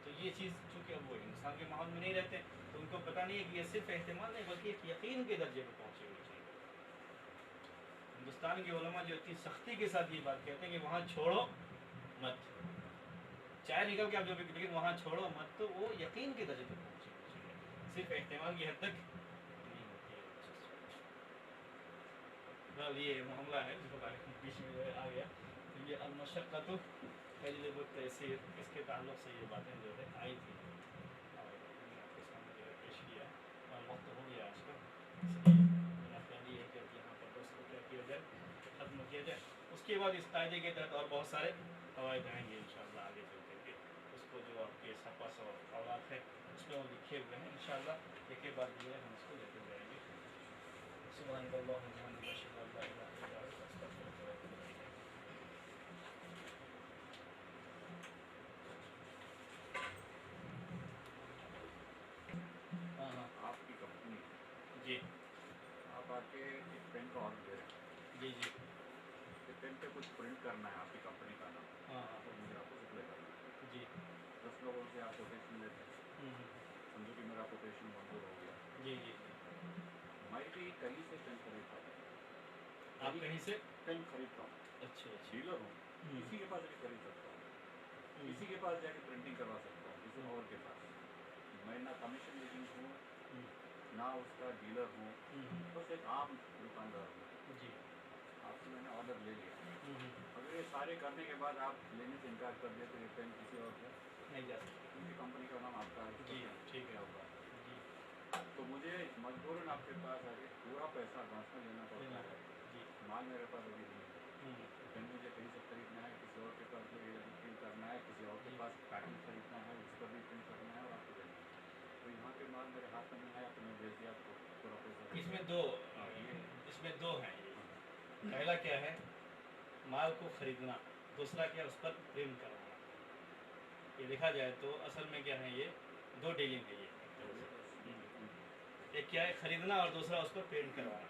Speaker 1: تو یہ چیز چونکہ اب وہ ہندوستان کے ماحول میں نہیں رہتے تو ان کو پتہ نہیں ہے کہ یہ صرف احتمال نہیں بلکہ ایک یقین کے درجے پہ پہنچے ہوئے چیز. ہندوستان کے علماء جو اتنی سختی کے ساتھ یہ بات کہتے ہیں کہ وہاں چھوڑو مت، چاہے نکل کے آپ جو بھی، لیکن وہاں چھوڑو مت، تو وہ یقین کے درجے پہ پہنچے ہوئے چیز ہے، صرف احتمال کی حد تک نہیں ہوتی ہے. یہ معاملہ ہے جس کو بیچ میں جو ہے آ گیا. یہ المشقۃ تجلب التیسیر، اس کے تعلق سے یہ باتیں جو ہے آئی تھی اور میں نے آپ کے سامنے جو ہے پیش کیا، اور وقت ہو گیا آج کا، اس لیے میرا خیال یہ ہے کہ یہاں پر درس کو کیا کیا جائے، ختم کیا جائے. اس کے بعد اس قاعدے کے تحت اور بہت سارے قواعد آئیں گے انشاءاللہ آگے چل کر کے. اس کو جو آپ کے سپس اور اوقات ہے اس میں وہ لکھے ہوئے ہیں، انشاءاللہ ایک ایک بات جو ہے ہم اس کو لیتے جائیں گے. سبحانک اللہم و بحمدک، اشہد ان لا الہ الا انت، استغفرک و اتوب الیک. ہاں ہاں
Speaker 3: آپ کی کمپنی
Speaker 1: جی
Speaker 3: آپ آ کے ایک پین کا آرڈر دے رہے ہیں،
Speaker 1: جی جی
Speaker 3: کہ پین پہ کچھ پرنٹ کرنا ہے آپ کی کمپنی کا نام،
Speaker 1: ہاں ہاں
Speaker 3: تو مجھے آپ کو رپلائی کرنا ہے.
Speaker 1: جی
Speaker 3: 10 لوگوں سے آپ کوٹیشن لیتے ہیں، سمجھو کہ میرا کوٹیشن منظور ہو گیا.
Speaker 1: جی جی
Speaker 3: میں بھی کہیں سے پین خریدتا ہوں،
Speaker 1: آپ کہیں سے؟
Speaker 3: پین خریدتا ہوں،
Speaker 1: اچھا اچھا
Speaker 3: ڈیلر ہوں، کسی کے پاس بھی خرید سکتا ہوں، کسی کے پاس جا کے پرنٹنگ کروا سکتا ہوں، کسی اور کے پاس. میں نہ کمیشن ایجنٹ ہوں نہ اس کا ڈیلر ہوں، بس ایک عام دکاندار ہوں.
Speaker 1: جی
Speaker 3: آپ سے میں نے آرڈر لے لیا، اگر یہ سارے کرنے کے بعد آپ لینے سے انکار کر دیں تو یہ پین کسی اور کو
Speaker 1: نہیں جا سکتے.
Speaker 3: کیونکہ کمپنی کا نام آپ کا ہے،
Speaker 1: جی ٹھیک ہے.
Speaker 3: کیا ہوگا.
Speaker 1: جی
Speaker 3: تو مجھے مجبوراً آپ کے پاس آ کے پورا پیسہ ایڈوانس میں لینا پڑتا ہے.
Speaker 1: جی
Speaker 3: مال میرے پاس ابھی نہیں ہے، پین مجھے کہیں سے خریدنا ہے، کسی اور کے پاس جو پرنٹ کرنا ہے، کسی اور کے پاس پیٹرن خریدنا ہے، اس پر بھی پرنٹ کرنا ہے اور آپ کو دینا ہے. تو یہاں کے مال میرے ہاتھ میں نہیں آیا تو میں بھیج دیا آپ کو پورا پیسہ.
Speaker 1: اس میں دو ہیں. پہلا کیا ہے؟ مال کو خریدنا، دوسرا کیا اس پر پرنٹ کروانا. یہ دیکھا جائے تو اصل میں کیا ہے، یہ دو ڈیلنگ ہے. یہ ایک کیا ہے خریدنا اور دوسرا اس پر پرنٹ کروانا.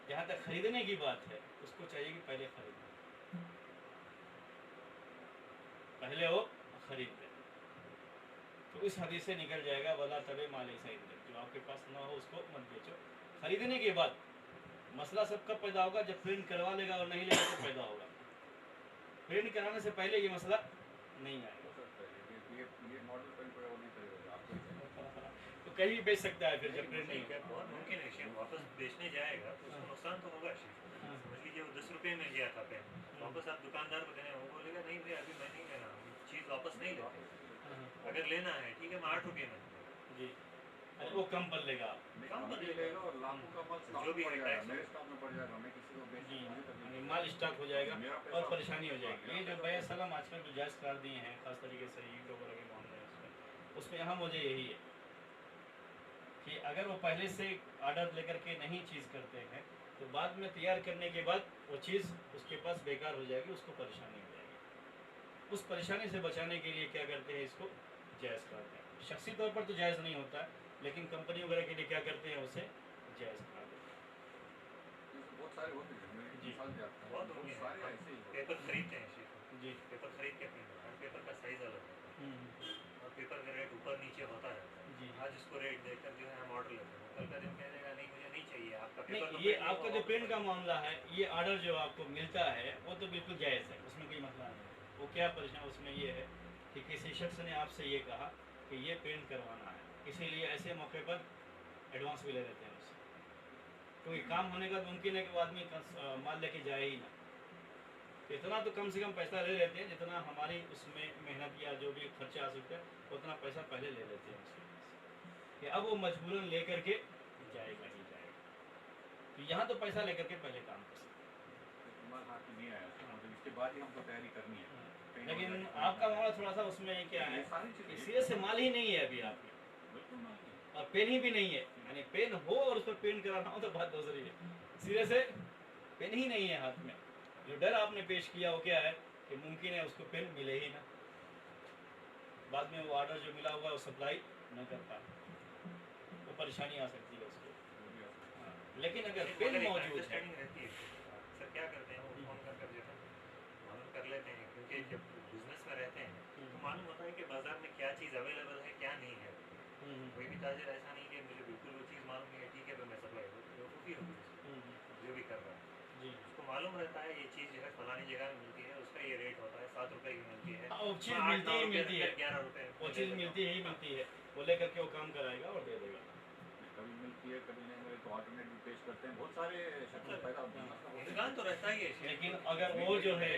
Speaker 1: جہاں تک خریدنے کی بات ہے اس کو چاہیے کہ پہلے خریدنا، پہلے وہ خرید لیں. تو اس حدیث سے نکل جائے گا ولا تبع ما لیس عندک، جو آپ کے پاس نہ ہو اس کو مت بیچو. خریدنے کے بعد مسئلہ سب کب پیدا ہوگا؟ جب پرنٹ کروا لے گا اور نہیں لے گا تو پیدا ہوگا. پرنٹ کرانے سے پہلے یہ مسئلہ نہیں آئے گا.
Speaker 3: یہ ماڈل پین پہ وہ نہیں خریدے گا آپ کو ہی
Speaker 1: تو کہیں بھی بیچ سکتا ہے پھر جب پرنٹ نہیں ہوگا.
Speaker 2: بہت ممکن ہے شیخ واپس بیچنے جائے گا تو اس کو نقصان تو ہوگا. شیخ سمجھ لیجیے وہ 10 روپے میں لیا تھا پین، واپس آپ دکاندار کو دینے، وہ بولے گا نہیں بھائی ابھی میں نہیں لینا، چیز واپس نہیں لیتے، اگر لینا ہے ٹھیک ہے میں 8 روپے میں.
Speaker 1: جی وہ کم پر لے گا.
Speaker 2: کم
Speaker 3: نہیں لے گا اور لاکھوں کا مال
Speaker 2: جو بھی ہے
Speaker 3: پڑ جائے گا،
Speaker 2: ٹیکس
Speaker 3: میرے اسٹاک میں پڑ جائے گا، میں کسی کو بیچ
Speaker 1: جی
Speaker 3: نہیں.
Speaker 1: مال اسٹاک ہو جائے گا
Speaker 3: میرا
Speaker 1: اور
Speaker 3: پیسہ
Speaker 1: پریشانی ہو جائے گی. یہ جو بیع سلم آج کل جو جائز قرار دیے ہیں خاص طریقے سے یوٹیوب وغیرہ کے معاملے میں، اس میں اہم وجہ یہی ہے कि अगर वो पहले से ऑर्डर लेकर के नहीं चीज़ करते हैं तो बाद में तैयार करने के बाद वो चीज़ उसके पास बेकार हो जाएगी, उसको परेशानी हो जाएगी। उस परेशानी से बचाने के लिए क्या करते हैं, इसको जायज़ कराते हैं। शख्सी तौर पर तो जायज़ नहीं होता है, लेकिन कंपनी वगैरह के लिए क्या करते हैं, उसे जायज़ करा देते
Speaker 3: बहुत सारे होते हैं, मैं एक
Speaker 1: जी।
Speaker 3: मिसाल देता हूँ,
Speaker 2: बहुत
Speaker 3: बहुत
Speaker 2: होंगे।
Speaker 3: सारे ऐसे ही होते हैं।
Speaker 2: पेपर खरीदते हैं शेख,
Speaker 1: हैं। जी।
Speaker 2: पेपर खरीद के प्रिंट होता है, पेपर का साइज़ अलग होता है और पेपर का रेट ऊपर नीचे होता रहता है।
Speaker 1: जी।
Speaker 2: आज इसको रेट देकर जो है हम ऑर्डर लेते हैं, कल का दिन कह देगा नहीं मुझे नहीं चाहिए आपका पेपर
Speaker 1: नहीं,
Speaker 2: का
Speaker 1: ये
Speaker 2: print
Speaker 1: आपका
Speaker 2: वो
Speaker 1: जो
Speaker 2: और
Speaker 1: प्रिंट का
Speaker 2: ऊपर।
Speaker 1: मामला है, ये ऑर्डर जो आपको मिलता है वो तो बिल्कुल जायज़ है, उसमें कोई मसला नहीं है। वो क्या परेशान उसमें ये है कि किसी शख्स ने आपसे ये कहा कि ये प्रिंट करवाना है, इसीलिए ऐसे मौके पर एडवांस भी ले लेते हैं उससे, क्योंकि काम होने का मुमकिन है कि वो आदमी माल लेके जाए ही ना। तो इतना तो कम से कम पैसा ले लेते हैं जितना हमारी उसमें मेहनत या जो भी खर्चा आ सकता है उतना पैसा पहले ले लेते हैं उसके पास, कि अब वो मजबूरन ले करके जाएगा ही जाएगा। तो यहाँ तो पैसा लेकर के पहले काम कर सकते
Speaker 3: तुम्हारे हाथ में नहीं आया था, मतलब इसके बाद ही हमको तैयारी करनी है।
Speaker 1: हैं।
Speaker 3: कहीं
Speaker 1: लेकिन
Speaker 3: और जाके
Speaker 1: आपका
Speaker 3: करना है।
Speaker 1: मामला थोड़ा सा उसमें क्या है
Speaker 3: ये सारी
Speaker 1: कि
Speaker 3: चीजें
Speaker 1: सिरे से माल ही नहीं है अभी आपके,
Speaker 3: बिल्कुल नहीं है।
Speaker 1: और पेन ही भी नहीं है, यानी पेन हो और उस पर पेंट कराना हो तो बात दूसरी है। सिरे से पेन ही नहीं है हाथ में, जो डर आपने पेश किया वो क्या है कि मुमकिन है उसको पेन मिले ही ना, बाद में वो ऑर्डर जो मिला हुआ है वो सप्लाई न कर पाए, वो परेशानी आ सकती है उसको।
Speaker 3: वो भी ऐसा है।
Speaker 1: हाँ, लेकिन अगर पेन मौजूद है,
Speaker 2: अंडरस्टैंडिंग रहती है सर, क्या करते हैं वो फोन कर जो है मालूम कर लेते हैं, क्योंकि जब बिजनेस में रहते हैं तो मालूम होता है कि बाजार में क्या चीज़ अवेलेबल है क्या नहीं है। कोई भी ताजर ऐसा नहीं कि मुझे बिल्कुल वो चीज़ मालूम नहीं है, ठीक है तो मैं सप्लाई बेवकूफ़ी होगी उसकी, जो भी कर रहा है
Speaker 1: जी
Speaker 2: उसको मालूम रहता है ये चीज़ जो है फलानी जगह में मिलती है, उसका ये रेट होता है 7 रुपए की मिलती है,
Speaker 1: हाँ, वो चीज़
Speaker 2: मैं 8-9
Speaker 1: मिलती ही
Speaker 2: रुपए
Speaker 1: मिलती है,
Speaker 2: 11 रुपए
Speaker 1: वो चीज़ मिलती ही मिलती है, वो लेकर के वो काम कराएगा और दे देगा।
Speaker 3: कभी मिलती है कभी नहीं मिले तो ऑल्टरनेट भी पेश करते हैं, बहुत सारे शक्ल पैदा होते हैं, मतलब होते
Speaker 2: इंसान
Speaker 3: हैं।
Speaker 2: तो रहता ही है शेख।
Speaker 1: लेकिन अगर वो जो है,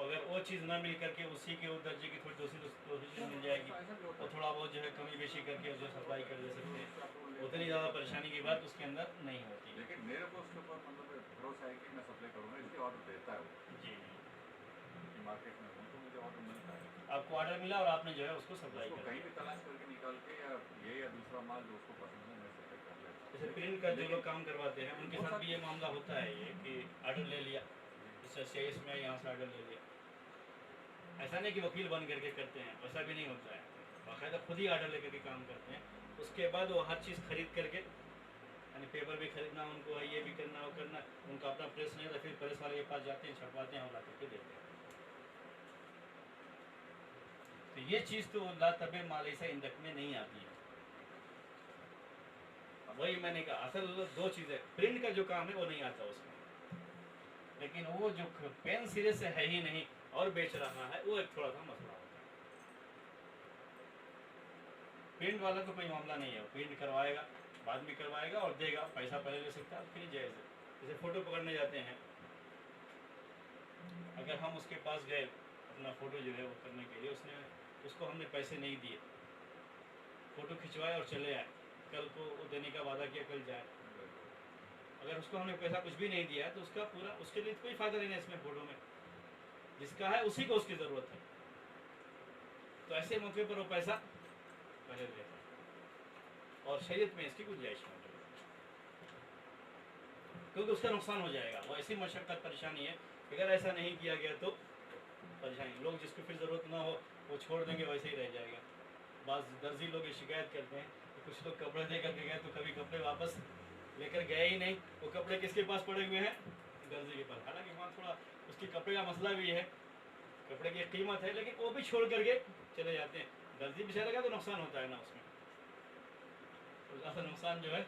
Speaker 1: अगर वो चीज़ ना मिल करके उसी के उस दर्जे की थोड़ी दूसरी चीज़ मिल जाएगी,
Speaker 3: ऐसा भी होता
Speaker 1: वो
Speaker 3: है।
Speaker 1: थोड़ा बहुत जो है कमी बेशी करके उसे सप्लाई कर दे सकते हैं, उतनी ज़्यादा परेशानी की बात उसके अंदर नहीं होती है।
Speaker 3: लेकिन मेरे को उसके ऊपर मतलब भरोसा है कि मैं सप्लाई करूँगा, इसलिए ऑर्डर देता है वो,
Speaker 1: जी,
Speaker 3: कि मार्केट में हूँ तो मुझे ऑर्डर मिलता है।
Speaker 1: आपको ऑर्डर मिला और आपने जो है उसको सप्लाई
Speaker 3: उसको
Speaker 1: कर
Speaker 3: कहीं
Speaker 1: दिया।
Speaker 3: भी तलाश करके निकाल के या ये या दूसरा माल जो उसको पसंद है मैं सप्लाई कर लेता हूँ।
Speaker 1: जैसे प्रिंट का जो लोग काम करवाते हैं उनके साथ भी ये मामला होता है, ये कि ऑर्डर ले लिया, जैसे शेष में यहाँ से ऑर्डर ले लिया, ऐसा नहीं कि वकील बन करके करते हैं, वैसा भी नहीं होता है, बाकायदा खुद ही ऑर्डर लेकर के काम करते हैं। उसके बाद वो हर चीज़ खरीद करके, यानी पेपर भी खरीदना उनको है, ये भी करना वो करना, उनका अपना प्रेस नहीं होता, फिर प्रेस वाले के पास जाते हैं, छपवाते हैं और ला करके देते हैं। तो ये चीज़ तो ला तबे मालिसा इंदक में नहीं आती है। अब वही मैंने कहा, असल दो चीज़ें, प्रिंट का जो काम है वो नहीं आता उसमें, लेकिन वो जो पेन सिरे से है ही नहीं और बेच रहा है, वो एक थोड़ा सा मसला होता है। प्रिंट वाला तो कोई मामला नहीं है, प्रिंट करवाएगा, बाद में करवाएगा और देगा, पैसा पहले ले सकता है, फिर जायज़ है। जैसे फ़ोटो पकड़ने जाते हैं, अगर हम उसके पास गए अपना फ़ोटो जो है वो करने के लिए, उसको हमने पैसे नहीं दिए, फ़ोटो खिंचवाए और चले आए, कल को वो देने का वादा किया कल जाए, अगर उसको हमने पैसा कुछ भी नहीं दिया है तो उसका पूरा, उसके लिए कोई फ़ायदा नहीं है इसमें फ़ोटो में, जिसका है उसी को उसकी ज़रूरत है, तो ऐसे मौके पर वो पैसा पहले लेता है और शरीयत में इसकी गुंजाइश मौजूद है, क्योंकि उसका नुकसान हो जाएगा। वो ऐसी मशक्क़त परेशानी है, अगर ऐसा नहीं किया गया तो परेशानी, लोग जिसको फिर ज़रूरत ना हो वो छोड़ देंगे, वैसे ही रह जाएगा। बाज़ दर्जी लोग ये शिकायत करते हैं कि कुछ लोग कपड़े दे करके गए तो कभी कपड़े वापस लेकर गए ही नहीं, वो कपड़े किसके पास पड़े हुए हैं, दर्जी के पास। हालांकि वहाँ थोड़ा उसके कपड़े का मसला भी है, कपड़े की कीमत है, लेकिन वो भी छोड़ करके चले जाते हैं। दर्जी बेचारे का तो नुकसान होता है ना उसमें, तो ज़्यादा नुकसान जो है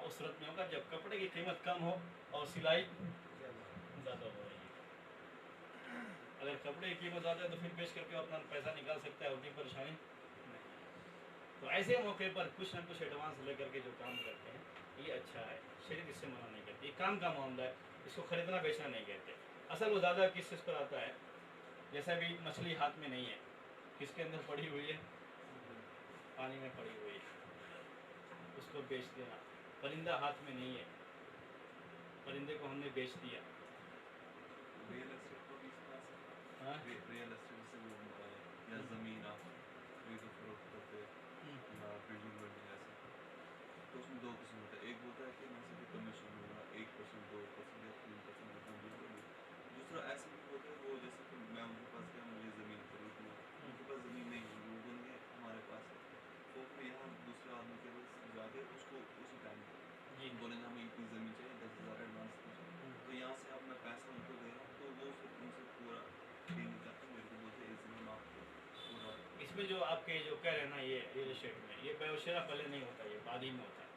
Speaker 1: उस सूरत में होगा जब कपड़े की कीमत कम हो और सिलाई ज़्यादा हो रही है। अगर कपड़े की कीमत ज़्यादा है तो फिर बेच करके अपना पैसा निकाल सकता है, उतनी परेशानी नहीं। तो ऐसे मौके पर कुछ ना कुछ एडवांस लेकर के जो काम करते हैं ये अच्छा है, शरीर इससे मना नहीं करती, ये काम का मामला है, इसको खरीदना बेचना नहीं कहते। असल वो ज़्यादा किस चीज़ पर आता है, जैसा भी मछली हाथ में नहीं है, किसके अंदर पड़ी हुई है, पानी में पड़ी हुई है, उसको बेच देना। परिंदा हाथ में नहीं है, परिंदे को हमने बेच दिया।
Speaker 4: रियल एस्टेट को भी इसमें आ सकता
Speaker 1: हाँ?
Speaker 4: है। रियल एस्टेट से वो होता है या ज़मीन आप खरीदो फरोख्त करते या बिल्डिंग वेल्डिंग ऐसे, तो होता है कि जैसे कि कमीशन होगा 1% 2% या 3% जितना भी होगा। दूसरा ऐसा भी होता है वो जैसे कि मैं उनके पास गया, मुझे ज़मीन खरीदनी है, उनके पास ज़मीन नहीं है, वो बोलेंगे हमारे पास है, तो फिर यहाँ दूसरे आदमी के पास जाके उसको उसी टाइम
Speaker 1: जी
Speaker 4: बोलेंगे हमें इतनी ज़मीन चाहिए, 10,000 एडवांस दीजिए। तो यहाँ से अब मैं पैसा उनको दे रहा हूँ, तो वो फिर उनसे पूरा डील नहीं करते, मेरे को बोलते इस दिन हम आपको पूरा
Speaker 1: इसमें जो आपके जो कह रहे हैं ना, ये रियल एस्टेट में ये बेवशरा पहले नहीं होता, ये बाद ही में होता है।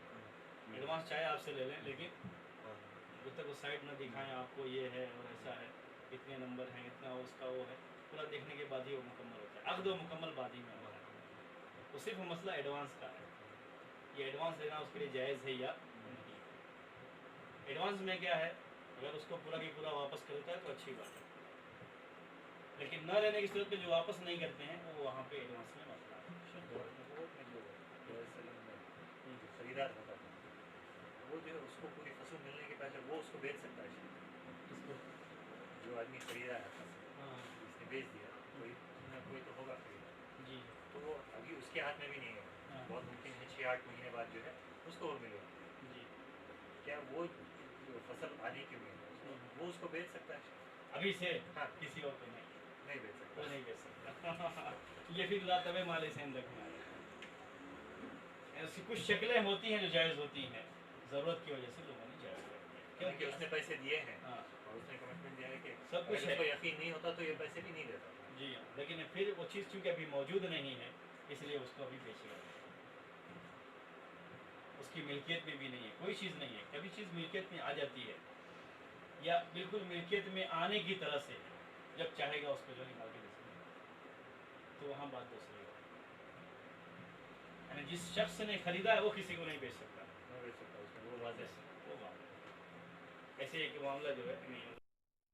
Speaker 1: एडवांस चाहे आपसे ले लें, लेकिन जब तक वो साइड ना दिखाएं आपको ये है और ऐसा है, इतने नंबर हैं, इतना उसका वो है, पूरा देखने के बाद ही वो मुकम्मल होता है। अक़्द मुकम्मल बाद ही में होता है। तो सिर्फ मसला एडवांस का है, ये एडवांस लेना उसके लिए जायज़ है या नहीं। एडवांस में क्या है, अगर उसको पूरा की पूरा वापस करता है तो अच्छी बात है, लेकिन न लेने की सूरत में जो वापस नहीं करते हैं वो वहाँ पे एडवांस में मसला है।
Speaker 2: जो खरीदार होता है वो जो है उसको पूरी फसल मिलने के पहले वो उसको बेच सकता है।
Speaker 1: इसको
Speaker 2: जो आदमी खरीदा है फसल,
Speaker 1: हाँ
Speaker 2: जिसने बेच दिया, कोई तो होगा खरीदार,
Speaker 1: जी
Speaker 2: तो वो अभी उसके हाथ में भी नहीं है।
Speaker 1: हाँ
Speaker 2: बहुत मुमकिन है 6-8 महीने बाद जो है उसको वो मिलेगा।
Speaker 1: जी
Speaker 2: क्या वो जो फसल आने की उम्मीद है वो उसको बेच सकता है?
Speaker 1: अभी से
Speaker 2: हाँ,
Speaker 1: किसी और को नहीं,
Speaker 2: नहीं बेच
Speaker 1: वो
Speaker 2: सकता।
Speaker 1: नहीं बेच सकता। ये फिर ला तबे माले से रखना है। ऐसी कुछ शक्लें होती हैं जो जायज़ होती हैं, ज़रूरत की वजह से लोगों ने जायज़ कर दिया,
Speaker 2: क्योंकि उसने पैसे दिए हैं
Speaker 1: हाँ
Speaker 2: और उसने कमिटमेंट दिया है कि
Speaker 1: सब कुछ
Speaker 2: अगर
Speaker 1: है।
Speaker 2: उसको यकीन नहीं होता तो ये पैसे भी नहीं देता।
Speaker 1: जी हाँ, लेकिन फिर वो चीज़ चूँकि अभी मौजूद नहीं है, इसलिए उसको अभी बेचेगा, उसकी मिल्कियत में भी नहीं है, कोई चीज़ नहीं है। कभी चीज़ मिल्कियत में आ जाती है या बिल्कुल मिल्कियत में आने की तरह से, जब चाहेगा उसको जो निकाल के दे सकता, तो वहाँ बात दूसरी है। यानी जिस शख्स ने खरीदा है वो किसी को नहीं बेच सकता,
Speaker 2: नहीं बेच सकता उसमें, वो वाज़ेह है।
Speaker 1: वो बात है। ऐसे एक मामला जो है नहीं